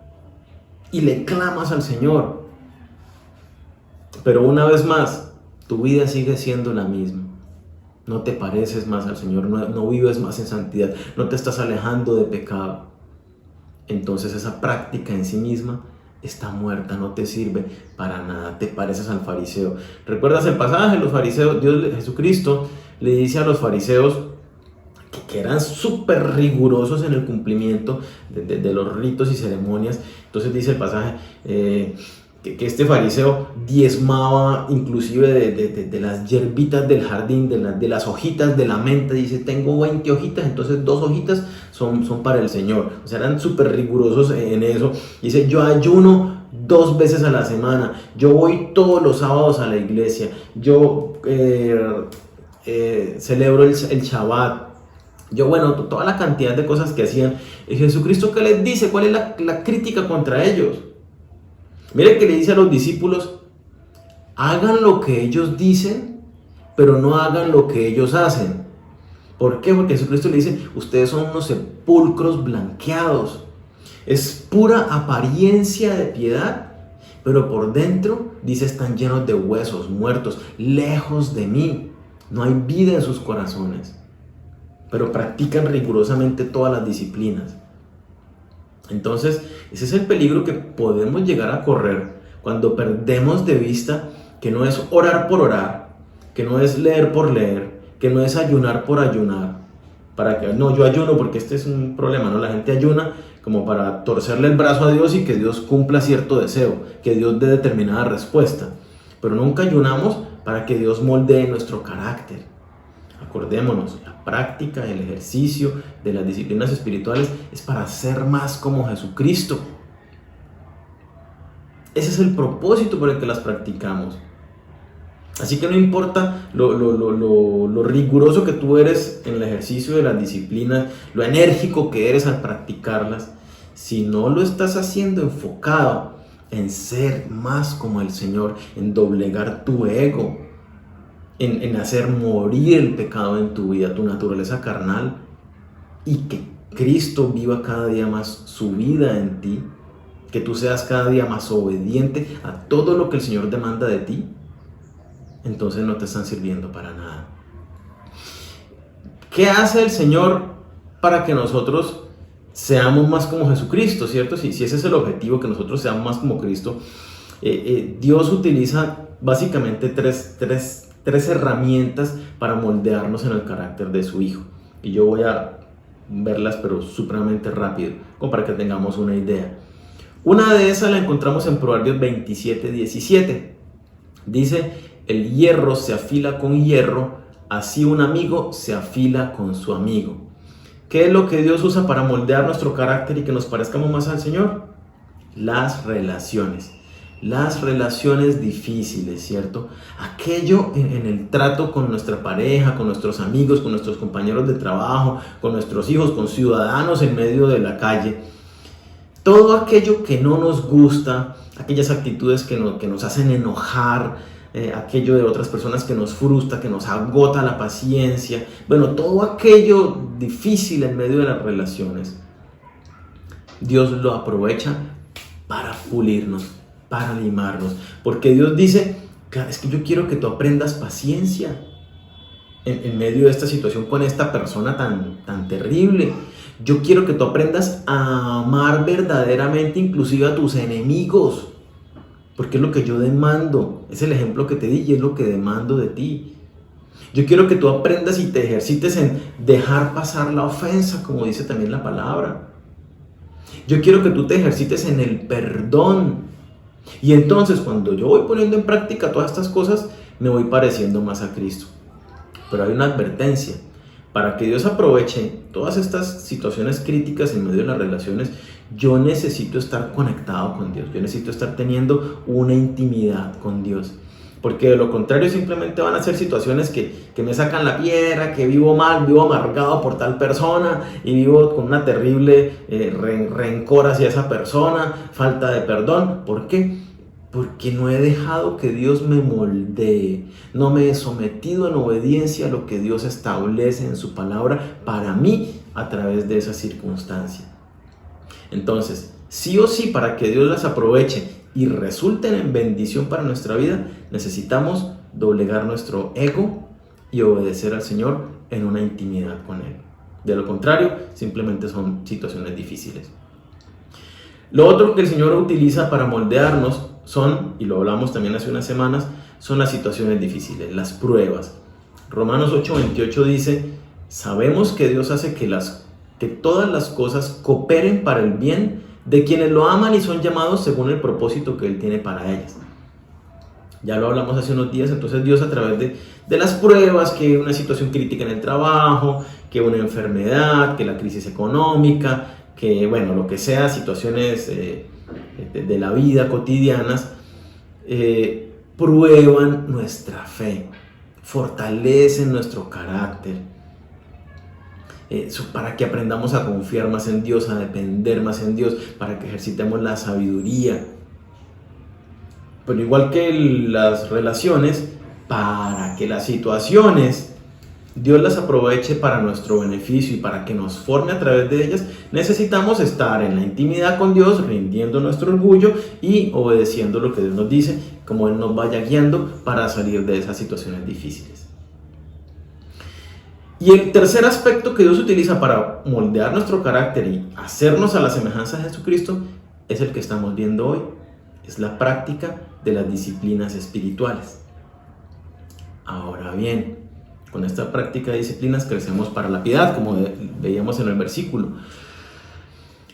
y le clamas al Señor, pero una vez más, tu vida sigue siendo la misma, no te pareces más al Señor, no vives más en santidad, no te estás alejando de pecado, entonces esa práctica en sí misma está muerta, no te sirve para nada, te pareces al fariseo. ¿Recuerdas el pasaje? Los fariseos, Jesucristo le dice a los fariseos que eran súper rigurosos en el cumplimiento de los ritos y ceremonias. Entonces dice el pasaje que este fariseo diezmaba inclusive de las hierbitas del jardín, de las hojitas de la menta. Dice, tengo 20 hojitas, entonces 2 hojitas son para el Señor. O sea, eran súper rigurosos en eso. Dice, yo ayuno 2 veces a la semana, yo voy todos los sábados a la iglesia, yo celebro el Shabbat. Toda la cantidad de cosas que hacían. ¿Y Jesucristo qué les dice? ¿Cuál es la crítica contra ellos? Mire que le dice a los discípulos, hagan lo que ellos dicen, pero no hagan lo que ellos hacen. ¿Por qué? Porque Jesucristo le dice, ustedes son unos sepulcros blanqueados. Es pura apariencia de piedad, pero por dentro, dice, están llenos de huesos muertos, lejos de mí. No hay vida en sus corazones, pero practican rigurosamente todas las disciplinas. Entonces, ese es el peligro que podemos llegar a correr cuando perdemos de vista que no es orar por orar, que no es leer por leer, que no es ayunar por ayunar. Yo ayuno porque este es un problema, ¿no? La gente ayuna como para torcerle el brazo a Dios y que Dios cumpla cierto deseo, que Dios dé determinada respuesta. Pero nunca ayunamos para que Dios moldee nuestro carácter. Acordémonos, la práctica, el ejercicio de las disciplinas espirituales es para ser más como Jesucristo. Ese es el propósito por el que las practicamos. Así que no importa lo riguroso que tú eres en el ejercicio de las disciplinas, lo enérgico que eres al practicarlas, si no lo estás haciendo enfocado en ser más como el Señor, en doblegar tu ego, en hacer morir el pecado en tu vida, tu naturaleza carnal, y que Cristo viva cada día más su vida en ti, que tú seas cada día más obediente a todo lo que el Señor demanda de ti, entonces no te están sirviendo para nada. ¿Qué hace el Señor para que nosotros seamos más como Jesucristo, cierto? Si ese es el objetivo, que nosotros seamos más como Cristo, Dios utiliza básicamente tres herramientas para moldearnos en el carácter de su Hijo. Y yo voy a verlas, pero supremamente rápido, como para que tengamos una idea. Una de esas la encontramos en Proverbios 27:17. Dice, el hierro se afila con hierro, así un amigo se afila con su amigo. ¿Qué es lo que Dios usa para moldear nuestro carácter y que nos parezcamos más al Señor? Las relaciones. Las relaciones difíciles, ¿cierto? Aquello en el trato con nuestra pareja, con nuestros amigos, con nuestros compañeros de trabajo, con nuestros hijos, con ciudadanos en medio de la calle. Todo aquello que no nos gusta, aquellas actitudes que nos hacen enojar, aquello de otras personas que nos frustra, que nos agota la paciencia. Bueno, todo aquello difícil en medio de las relaciones, Dios lo aprovecha para pulirnos, para limarnos, porque Dios dice, es que yo quiero que tú aprendas paciencia en medio de esta situación con esta persona tan terrible. Yo quiero que tú aprendas a amar verdaderamente inclusive a tus enemigos, porque es lo que yo demando, es el ejemplo que te di y es lo que demando de ti. Yo quiero que tú aprendas y te ejercites en dejar pasar la ofensa, como dice también la palabra. Yo quiero que tú te ejercites en el perdón. Y entonces cuando yo voy poniendo en práctica todas estas cosas, me voy pareciendo más a Cristo. Pero hay una advertencia. Para que Dios aproveche todas estas situaciones críticas en medio de las relaciones, yo necesito estar conectado con Dios. Yo necesito estar teniendo una intimidad con Dios. Porque de lo contrario simplemente van a ser situaciones que me sacan la piedra, que vivo mal, vivo amargado por tal persona y vivo con una terrible rencor hacia esa persona, falta de perdón. ¿Por qué? Porque no he dejado que Dios me moldee, no me he sometido en obediencia a lo que Dios establece en su palabra para mí a través de esa circunstancia. Entonces, sí o sí, para que Dios las aproveche y resulten en bendición para nuestra vida, necesitamos doblegar nuestro ego y obedecer al Señor en una intimidad con Él. De lo contrario, simplemente son situaciones difíciles. Lo otro que el Señor utiliza para moldearnos son, y lo hablamos también hace unas semanas, son las situaciones difíciles, las pruebas. Romanos 8:28 dice: sabemos que Dios hace que todas las cosas cooperen para el bien de quienes lo aman y son llamados según el propósito que Él tiene para ellas. Ya lo hablamos hace unos días. Entonces Dios, a través de las pruebas, que una situación crítica en el trabajo, que una enfermedad, que la crisis económica, que bueno, lo que sea, situaciones de la vida cotidianas, prueban nuestra fe, fortalecen nuestro carácter, para que aprendamos a confiar más en Dios, a depender más en Dios, para que ejercitemos la sabiduría. Pero igual que las relaciones, para que las situaciones Dios las aproveche para nuestro beneficio y para que nos forme a través de ellas, necesitamos estar en la intimidad con Dios, rindiendo nuestro orgullo y obedeciendo lo que Dios nos dice, como Él nos vaya guiando para salir de esas situaciones difíciles. Y el tercer aspecto que Dios utiliza para moldear nuestro carácter y hacernos a la semejanza de Jesucristo es el que estamos viendo hoy. Es la práctica de las disciplinas espirituales. Ahora bien, con esta práctica de disciplinas crecemos para la piedad, como veíamos en el versículo.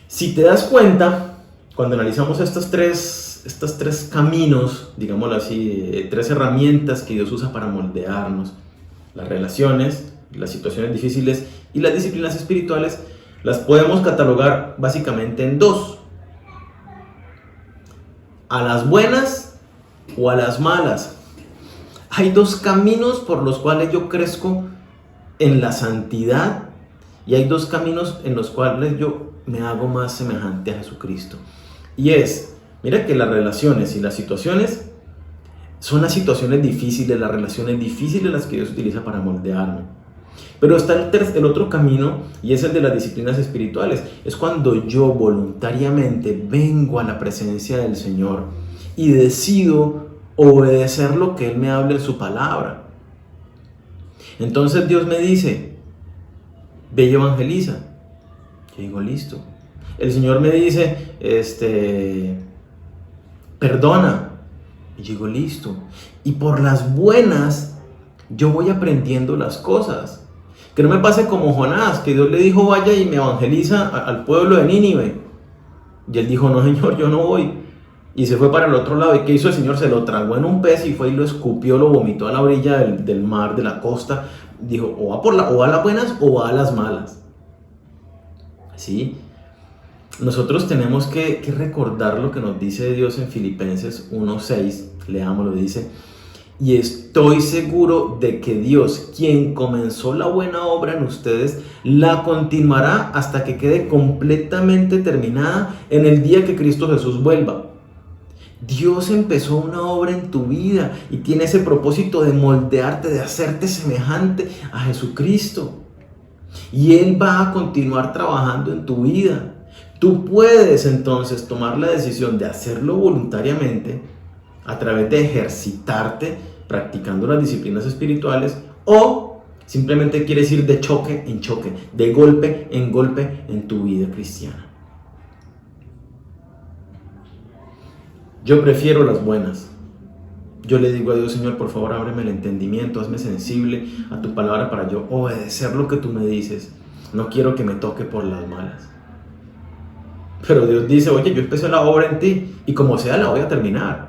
Si te das cuenta, cuando analizamos estos tres caminos, digámoslo así, tres herramientas que Dios usa para moldearnos, las relaciones, las situaciones difíciles y las disciplinas espirituales, las podemos catalogar básicamente en dos: a las buenas o a las malas. Hay dos caminos por los cuales yo crezco en la santidad y hay dos caminos en los cuales yo me hago más semejante a Jesucristo. Y mira que las relaciones y las situaciones son las situaciones difíciles, las relaciones difíciles las que Dios utiliza para moldearme. Pero está el otro camino, y es el de las disciplinas espirituales. Es cuando yo voluntariamente vengo a la presencia del Señor y decido obedecer lo que Él me habla en su palabra. Entonces Dios me dice: ve y evangeliza. Yo digo: listo. El Señor me dice: perdona. Y yo digo: listo. Y por las buenas yo voy aprendiendo las cosas. Que no me pase como Jonás, que Dios le dijo: vaya y me evangeliza al pueblo de Nínive. Y él dijo: no, Señor, yo no voy. Y se fue para el otro lado. ¿Y qué hizo el Señor? Se lo tragó en un pez y fue y lo escupió, lo vomitó a la orilla del mar, de la costa. Dijo: o va a las buenas o va a las malas. ¿Sí? Nosotros tenemos que recordar lo que nos dice Dios en Filipenses 1:6. Leámoslo, dice: y estoy seguro de que Dios, quien comenzó la buena obra en ustedes, la continuará hasta que quede completamente terminada en el día que Cristo Jesús vuelva. Dios empezó una obra en tu vida y tiene ese propósito de moldearte, de hacerte semejante a Jesucristo. Y Él va a continuar trabajando en tu vida. Tú puedes entonces tomar la decisión de hacerlo voluntariamente a través de ejercitarte practicando las disciplinas espirituales, o simplemente quieres ir de choque en choque, de golpe en tu vida cristiana. Yo prefiero las buenas. Yo le digo a Dios: Señor, por favor, ábreme el entendimiento, hazme sensible a tu palabra para yo obedecer lo que tú me dices. No quiero que me toque por las malas. Pero Dios dice: oye, yo empecé la obra en ti y como sea la voy a terminar.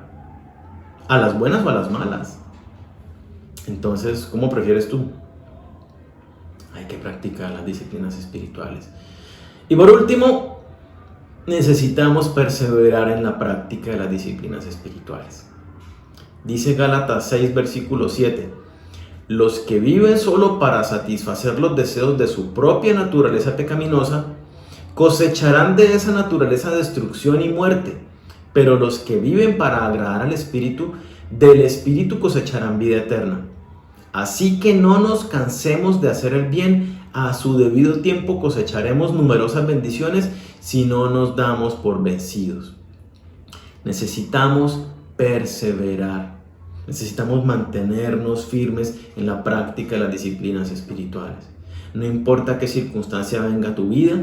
¿A las buenas o a las malas? Entonces, ¿cómo prefieres tú? Hay que practicar las disciplinas espirituales. Y por último, necesitamos perseverar en la práctica de las disciplinas espirituales. Dice Gálatas 6, versículo 7. Los que viven solo para satisfacer los deseos de su propia naturaleza pecaminosa, cosecharán de esa naturaleza destrucción y muerte. Pero los que viven para agradar al Espíritu, del Espíritu cosecharán vida eterna. Así que no nos cansemos de hacer el bien, a su debido tiempo cosecharemos numerosas bendiciones si no nos damos por vencidos. Necesitamos perseverar, necesitamos mantenernos firmes en la práctica de las disciplinas espirituales. No importa qué circunstancia venga a tu vida,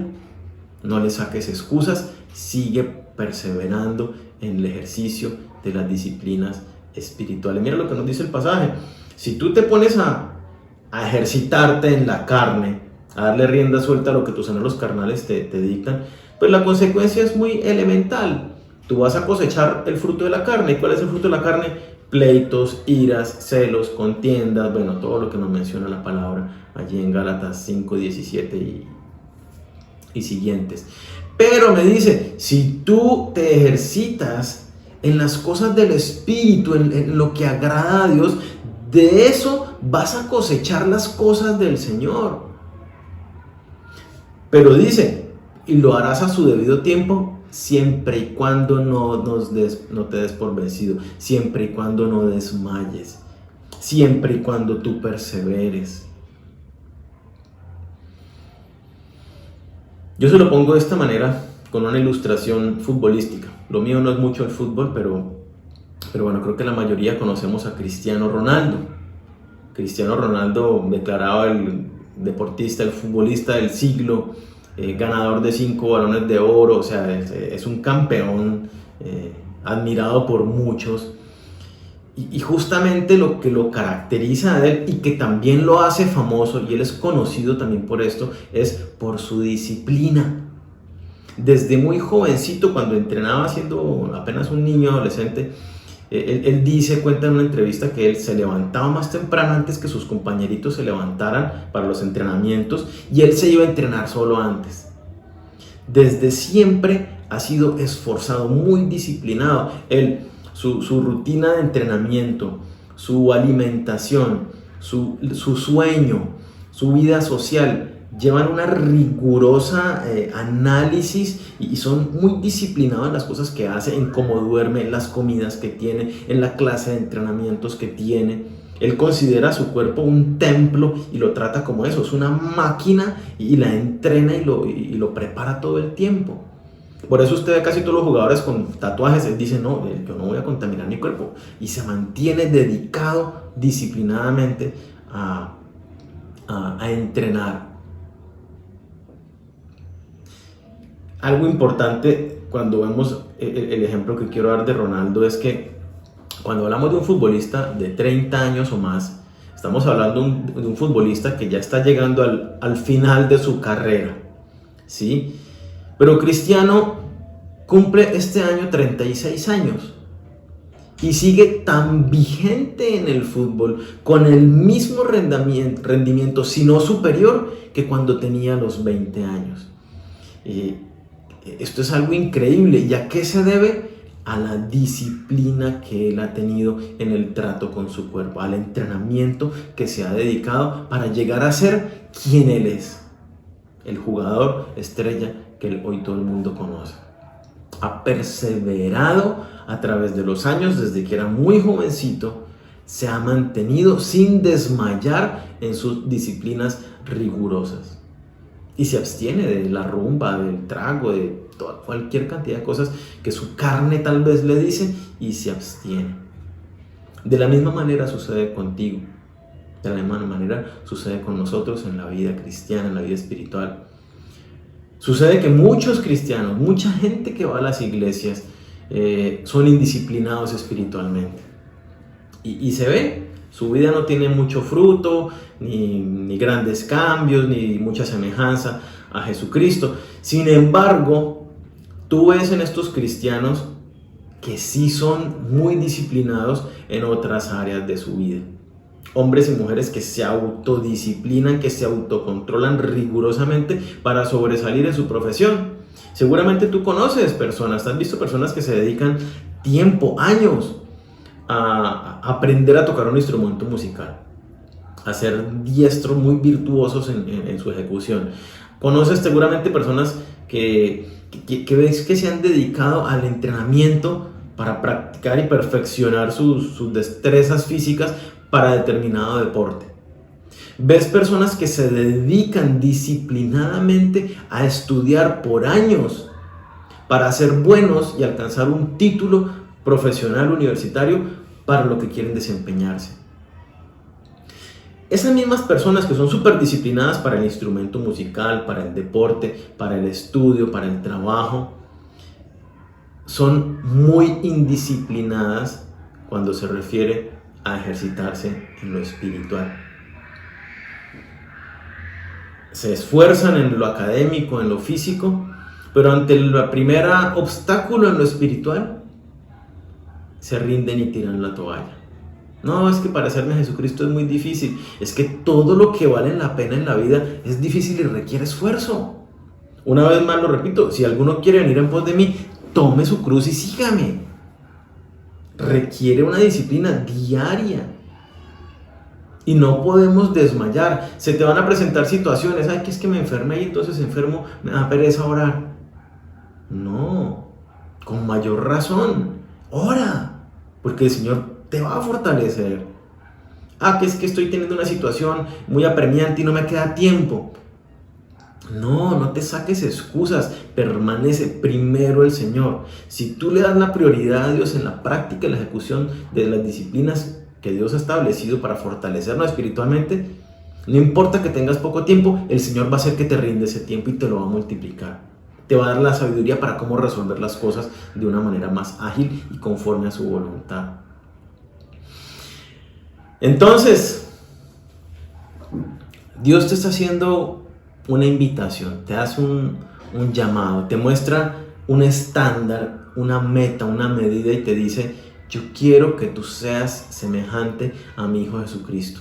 no le saques excusas, sigue perseverando en el ejercicio de las disciplinas espirituales. Mira lo que nos dice el pasaje. Si tú te pones a ejercitarte en la carne, a darle rienda suelta a lo que tus anhelos carnales te dictan, pues la consecuencia es muy elemental. Tú vas a cosechar el fruto de la carne. ¿Y cuál es el fruto de la carne? Pleitos, iras, celos, contiendas, bueno, todo lo que nos menciona la palabra allí en Gálatas 5, 17 y siguientes. Pero me dice, si tú te ejercitas en las cosas del Espíritu, en lo que agrada a Dios, de eso vas a cosechar las cosas del Señor. Pero dice, y lo harás a su debido tiempo, siempre y cuando no te des por vencido, siempre y cuando no desmayes, siempre y cuando tú perseveres. Yo se lo pongo de esta manera, con una ilustración futbolística. Lo mío no es mucho el fútbol, pero bueno, creo que la mayoría conocemos a Cristiano Ronaldo. Cristiano Ronaldo, declarado el deportista, el futbolista del siglo, ganador de 5 balones de oro, o sea, es un campeón admirado por muchos. Y justamente lo que lo caracteriza a él y que también lo hace famoso, y él es conocido también por esto, es por su disciplina. Desde muy jovencito, cuando entrenaba siendo apenas un niño adolescente, él cuenta en una entrevista que él se levantaba más temprano antes que sus compañeritos se levantaran para los entrenamientos, y él se iba a entrenar solo antes. Desde siempre ha sido esforzado, muy disciplinado. Su rutina de entrenamiento, su alimentación, su sueño, su vida social, llevan una rigurosa análisis y son muy disciplinados en las cosas que hace, en cómo duerme, en las comidas que tiene, en la clase de entrenamientos que tiene. Él considera su cuerpo un templo y lo trata como eso, es una máquina, y la entrena y lo prepara todo el tiempo. Por eso usted ve casi todos los jugadores con tatuajes. Él dice, no, yo no voy a contaminar mi cuerpo, y se mantiene dedicado disciplinadamente a entrenar. Algo importante cuando vemos el ejemplo que quiero dar de Ronaldo es que cuando hablamos de un futbolista de 30 años o más, estamos hablando de un futbolista que ya está llegando al final de su carrera, ¿sí? Pero Cristiano cumple este año 36 años y sigue tan vigente en el fútbol, con el mismo rendimiento, si no superior, que cuando tenía los 20 años. Esto es algo increíble. ¿Y a qué se debe? A la disciplina que él ha tenido en el trato con su cuerpo, al entrenamiento que se ha dedicado para llegar a ser quien él es, el jugador estrella que hoy todo el mundo conoce. Ha perseverado a través de los años, desde que era muy jovencito, se ha mantenido sin desmayar en sus disciplinas rigurosas. Y se abstiene de la rumba, del trago, de cualquier cantidad de cosas que su carne tal vez le dice, y se abstiene. De la misma manera sucede contigo. De la misma manera sucede con nosotros en la vida cristiana, en la vida espiritual. Sucede que muchos cristianos, mucha gente que va a las iglesias, son indisciplinados espiritualmente. Y se ve, su vida no tiene mucho fruto, ni grandes cambios, ni mucha semejanza a Jesucristo. Sin embargo, tú ves en estos cristianos que sí son muy disciplinados en otras áreas de su vida. hombres y mujeres que se autodisciplinan, que se autocontrolan rigurosamente para sobresalir en su profesión. Seguramente tú conoces personas, has visto personas que se dedican tiempo, años, a aprender a tocar un instrumento musical, a ser diestros muy virtuosos en su ejecución. Conoces seguramente personas que ves que se han dedicado al entrenamiento para practicar y perfeccionar sus destrezas físicas para determinado deporte. Ves personas que se dedican disciplinadamente a estudiar por años para ser buenos y alcanzar un título profesional universitario para lo que quieren desempeñarse. Esas mismas personas que son súper disciplinadas para el instrumento musical, para el deporte, para el estudio, para el trabajo, son muy indisciplinadas cuando se refiere a ejercitarse en lo espiritual. Se esfuerzan en lo académico, en lo físico, pero ante el primer obstáculo en lo espiritual, se rinden y tiran la toalla. No, es que parecerme a Jesucristo es muy difícil. Es que todo lo que vale la pena en la vida es difícil y requiere esfuerzo. Una vez más lo repito, si alguno quiere venir en pos de mí, tome su cruz y sígame. Requiere una disciplina diaria. Y no podemos desmayar. Se te van a presentar situaciones. Ay, que es que me enfermé y entonces enfermo, me da pereza orar. No, con mayor razón, ora, porque el Señor te va a fortalecer. Ah, que es que estoy teniendo una situación muy apremiante y no me queda tiempo. No te saques excusas, permanece primero el Señor. Si tú le das la prioridad a Dios en la práctica y la ejecución de las disciplinas que Dios ha establecido para fortalecernos espiritualmente, no importa que tengas poco tiempo, el Señor va a hacer que te rinde ese tiempo y te lo va a multiplicar. Te va a dar la sabiduría para cómo resolver las cosas de una manera más ágil y conforme a su voluntad. Entonces, Dios te está haciendo una invitación, te hace un llamado, te muestra un estándar, una meta, una medida y te dice: yo quiero que tú seas semejante a mi Hijo Jesucristo.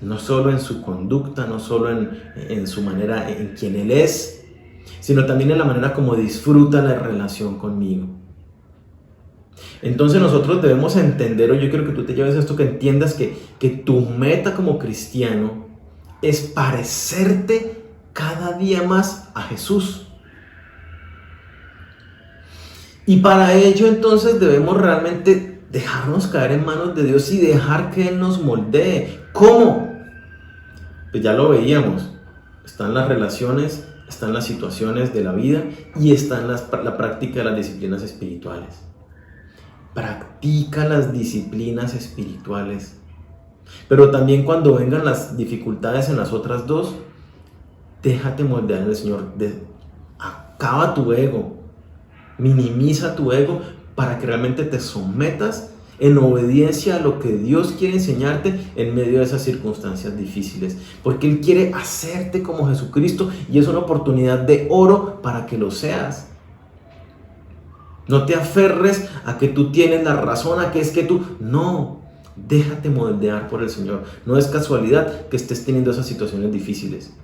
No solo en su conducta, no solo en su manera, en quien Él es, sino también en la manera como disfruta la relación conmigo. Entonces nosotros debemos entender, o yo quiero que tú te lleves esto, que entiendas que tu meta como cristiano es parecerte cada día más a Jesús. Y para ello entonces debemos realmente dejarnos caer en manos de Dios y dejar que Él nos moldee. ¿Cómo? Pues ya lo veíamos, están las relaciones, están las situaciones de la vida y está en la práctica de las disciplinas espirituales. Practica las disciplinas espirituales. Pero también cuando vengan las dificultades en las otras dos, déjate moldear en el Señor. Acaba tu ego, minimiza tu ego para que realmente te sometas en obediencia a lo que Dios quiere enseñarte en medio de esas circunstancias difíciles, porque Él quiere hacerte como Jesucristo y es una oportunidad de oro para que lo seas. No te aferres a que tú tienes la razón, a que es que tú... No, déjate moldear por el Señor. No es casualidad que estés teniendo esas situaciones difíciles.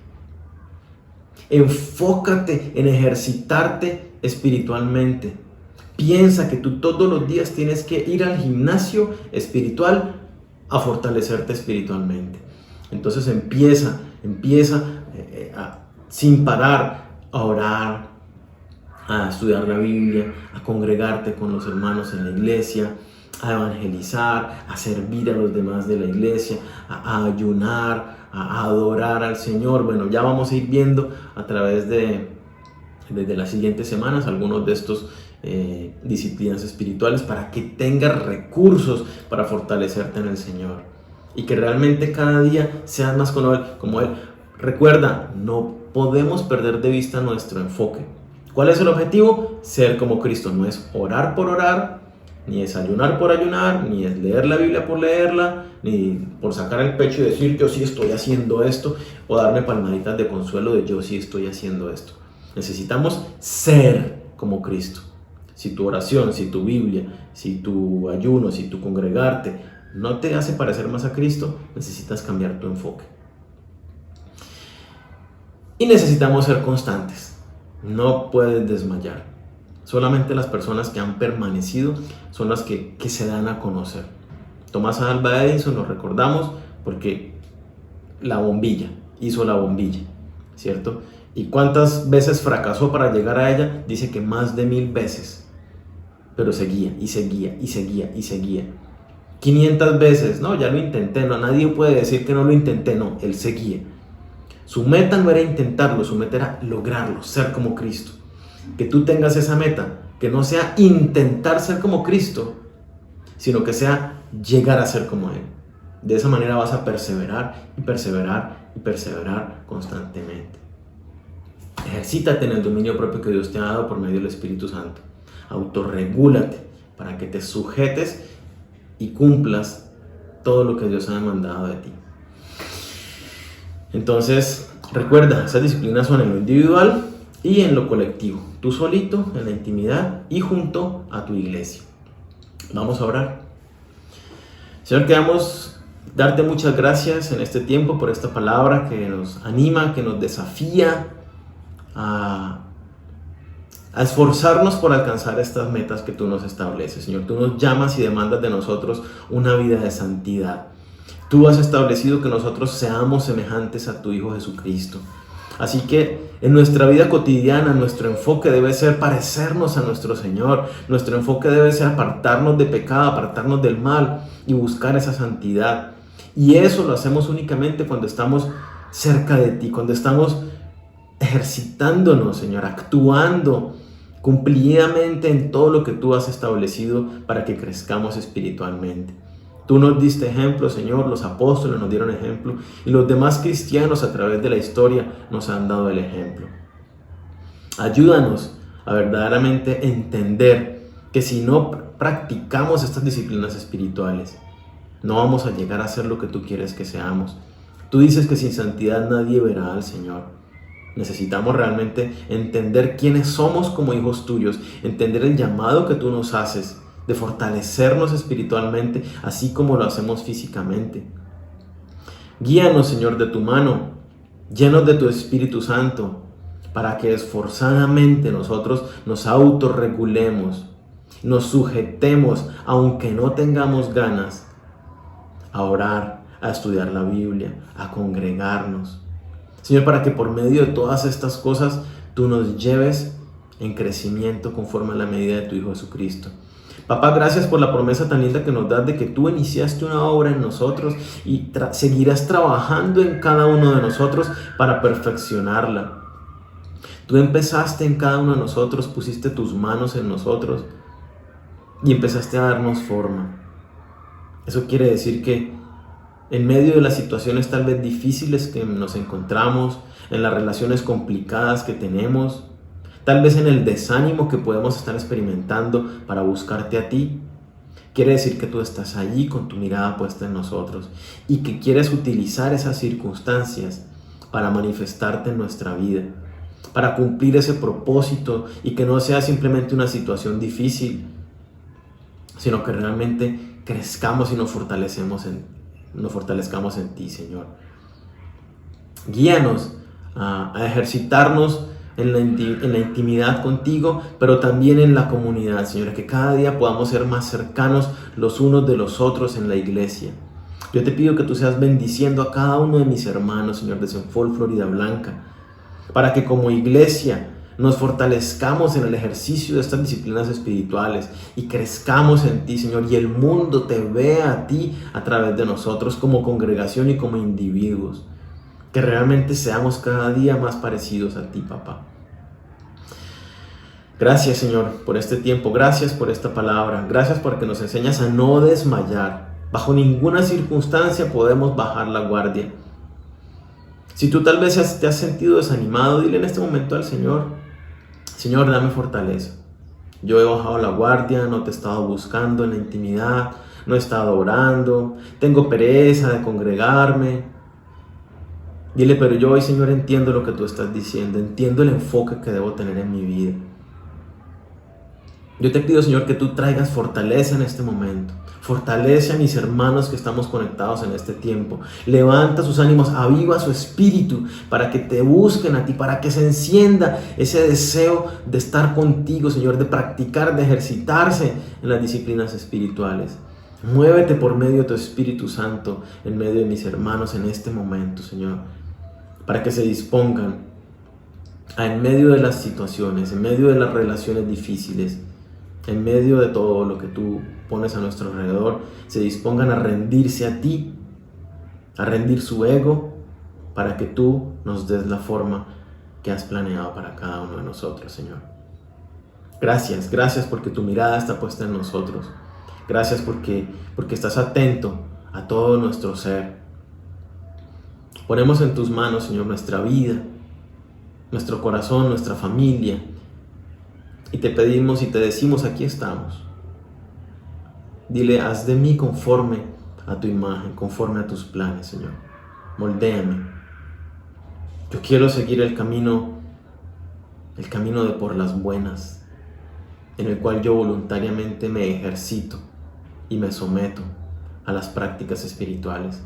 Enfócate en ejercitarte espiritualmente. Piensa que tú todos los días tienes que ir al gimnasio espiritual a fortalecerte espiritualmente. Entonces empieza sin parar a orar, a estudiar la Biblia, a congregarte con los hermanos en la iglesia, a evangelizar, a servir a los demás de la iglesia, a ayunar, a adorar al Señor. Bueno, ya vamos a ir viendo a través desde las siguientes semanas algunos de estos disciplinas espirituales para que tengas recursos para fortalecerte en el Señor y que realmente cada día seas más como Él. Recuerda, no podemos perder de vista nuestro enfoque. ¿Cuál es el objetivo? Ser como Cristo. No es orar por orar, ni es ayunar por ayunar, ni es leer la Biblia por leerla, ni por sacar el pecho y decir yo sí estoy haciendo esto, o darme palmaditas de consuelo de yo sí estoy haciendo esto. Necesitamos ser como Cristo. Si tu oración, si tu Biblia, si tu ayuno, si tu congregarte no te hace parecer más a Cristo, necesitas cambiar tu enfoque. Y necesitamos ser constantes. No puedes desmayar. Solamente las personas que han permanecido son las que se dan a conocer. Thomas Alva Edison lo recordamos porque la bombilla, hizo la bombilla, ¿cierto? ¿Y cuántas veces fracasó para llegar a ella? Dice que más de 1000 veces. Pero seguía y seguía y seguía y seguía. 500 veces, no, ya lo intenté, no, nadie puede decir que no lo intenté, no, él seguía. Su meta no era intentarlo, su meta era lograrlo, ser como Cristo. Que tú tengas esa meta, que no sea intentar ser como Cristo, sino que sea llegar a ser como Él. De esa manera vas a perseverar y perseverar y perseverar constantemente. Ejercítate en el dominio propio que Dios te ha dado por medio del Espíritu Santo. Autorregúlate para que te sujetes y cumplas todo lo que Dios ha demandado de ti. Entonces, recuerda, esas disciplinas son en lo individual y en lo colectivo. Tú solito, en la intimidad y junto a tu iglesia. Vamos a orar. Señor, queremos darte muchas gracias en este tiempo por esta palabra que nos anima, que nos desafía a esforzarnos por alcanzar estas metas que tú nos estableces. Señor, tú nos llamas y demandas de nosotros una vida de santidad. Tú has establecido que nosotros seamos semejantes a tu Hijo Jesucristo. Así que en nuestra vida cotidiana, nuestro enfoque debe ser parecernos a nuestro Señor. Nuestro enfoque debe ser apartarnos de pecado, apartarnos del mal y buscar esa santidad. Y eso lo hacemos únicamente cuando estamos cerca de ti, cuando estamos ejercitándonos, Señor, actuando cumplidamente en todo lo que tú has establecido para que crezcamos espiritualmente. Tú nos diste ejemplo, Señor, los apóstoles nos dieron ejemplo y los demás cristianos a través de la historia nos han dado el ejemplo. Ayúdanos a verdaderamente entender que si no practicamos estas disciplinas espirituales, no vamos a llegar a ser lo que tú quieres que seamos. Tú dices que sin santidad nadie verá al Señor. Necesitamos realmente entender quiénes somos como hijos tuyos, entender el llamado que tú nos haces de fortalecernos espiritualmente, así como lo hacemos físicamente. Guíanos, Señor, de tu mano, llenos de tu Espíritu Santo, para que esforzadamente nosotros nos autorregulemos, nos sujetemos, aunque no tengamos ganas, a orar, a estudiar la Biblia, a congregarnos. Señor, para que por medio de todas estas cosas tú nos lleves en crecimiento conforme a la medida de tu Hijo Jesucristo. Papá, gracias por la promesa tan linda que nos das de que tú iniciaste una obra en nosotros y seguirás trabajando en cada uno de nosotros para perfeccionarla. Tú empezaste en cada uno de nosotros, pusiste tus manos en nosotros y empezaste a darnos forma. Eso quiere decir que en medio de las situaciones tal vez difíciles que nos encontramos, en las relaciones complicadas que tenemos, tal vez en el desánimo que podemos estar experimentando para buscarte a ti, quiere decir que tú estás allí con tu mirada puesta en nosotros y que quieres utilizar esas circunstancias para manifestarte en nuestra vida, para cumplir ese propósito y que no sea simplemente una situación difícil, sino que realmente crezcamos y nos fortalezcamos en ti, Señor. Guíanos a ejercitarnos en la intimidad contigo, pero también en la comunidad, Señor, que cada día podamos ser más cercanos los unos de los otros en la iglesia. Yo te pido que tú seas bendiciendo a cada uno de mis hermanos, Señor, de Senfol, Florida Blanca, para que como iglesia nos fortalezcamos en el ejercicio de estas disciplinas espirituales y crezcamos en ti, Señor, y el mundo te vea a ti a través de nosotros como congregación y como individuos. Que realmente seamos cada día más parecidos a ti, papá. Gracias, Señor, por este tiempo. Gracias por esta palabra. Gracias porque nos enseñas a no desmayar. Bajo ninguna circunstancia podemos bajar la guardia. Si tú tal vez te has sentido desanimado, dile en este momento al Señor: Señor, dame fortaleza. Yo he bajado la guardia, no te he estado buscando en la intimidad, no he estado orando, tengo pereza de congregarme. Dile: pero yo hoy, Señor, entiendo lo que tú estás diciendo, entiendo el enfoque que debo tener en mi vida. Yo te pido, Señor, que tú traigas fortaleza en este momento. Fortalece a mis hermanos que estamos conectados en este tiempo. Levanta sus ánimos, aviva su espíritu para que te busquen a ti, para que se encienda ese deseo de estar contigo, Señor, de practicar, de ejercitarse en las disciplinas espirituales. Muévete por medio de tu Espíritu Santo en medio de mis hermanos en este momento, Señor, para que se dispongan en medio de las situaciones, en medio de las relaciones difíciles, en medio de todo lo que tú pones a nuestro alrededor, se dispongan a rendirse a ti, a rendir su ego, para que tú nos des la forma que has planeado para cada uno de nosotros, Señor. Gracias porque tu mirada está puesta en nosotros. Gracias porque estás atento a todo nuestro ser. Ponemos en tus manos, Señor, nuestra vida, nuestro corazón, nuestra familia. Y te pedimos y te decimos, aquí estamos. Dile, haz de mí conforme a tu imagen, conforme a tus planes, Señor. Moldéame. Yo quiero seguir el camino de por las buenas, en el cual yo voluntariamente me ejercito y me someto a las prácticas espirituales.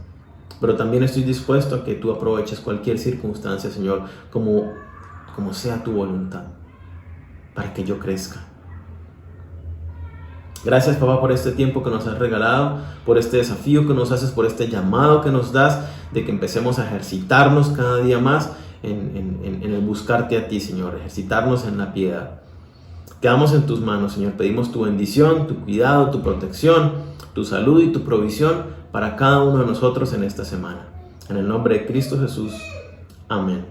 Pero también estoy dispuesto a que tú aproveches cualquier circunstancia, Señor, como sea tu voluntad, para que yo crezca. Gracias, papá, por este tiempo que nos has regalado, por este desafío que nos haces, por este llamado que nos das, de que empecemos a ejercitarnos cada día más en el buscarte a ti, Señor, ejercitarnos en la piedad. Quedamos en tus manos, Señor. Pedimos tu bendición, tu cuidado, tu protección, tu salud y tu provisión para cada uno de nosotros en esta semana. En el nombre de Cristo Jesús. Amén.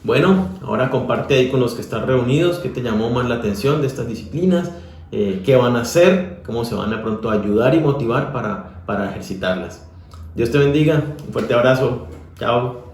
Bueno, ahora comparte ahí con los que están reunidos qué te llamó más la atención de estas disciplinas, qué van a hacer, cómo se van a pronto ayudar y motivar para ejercitarlas. Dios te bendiga. Un fuerte abrazo. Chao.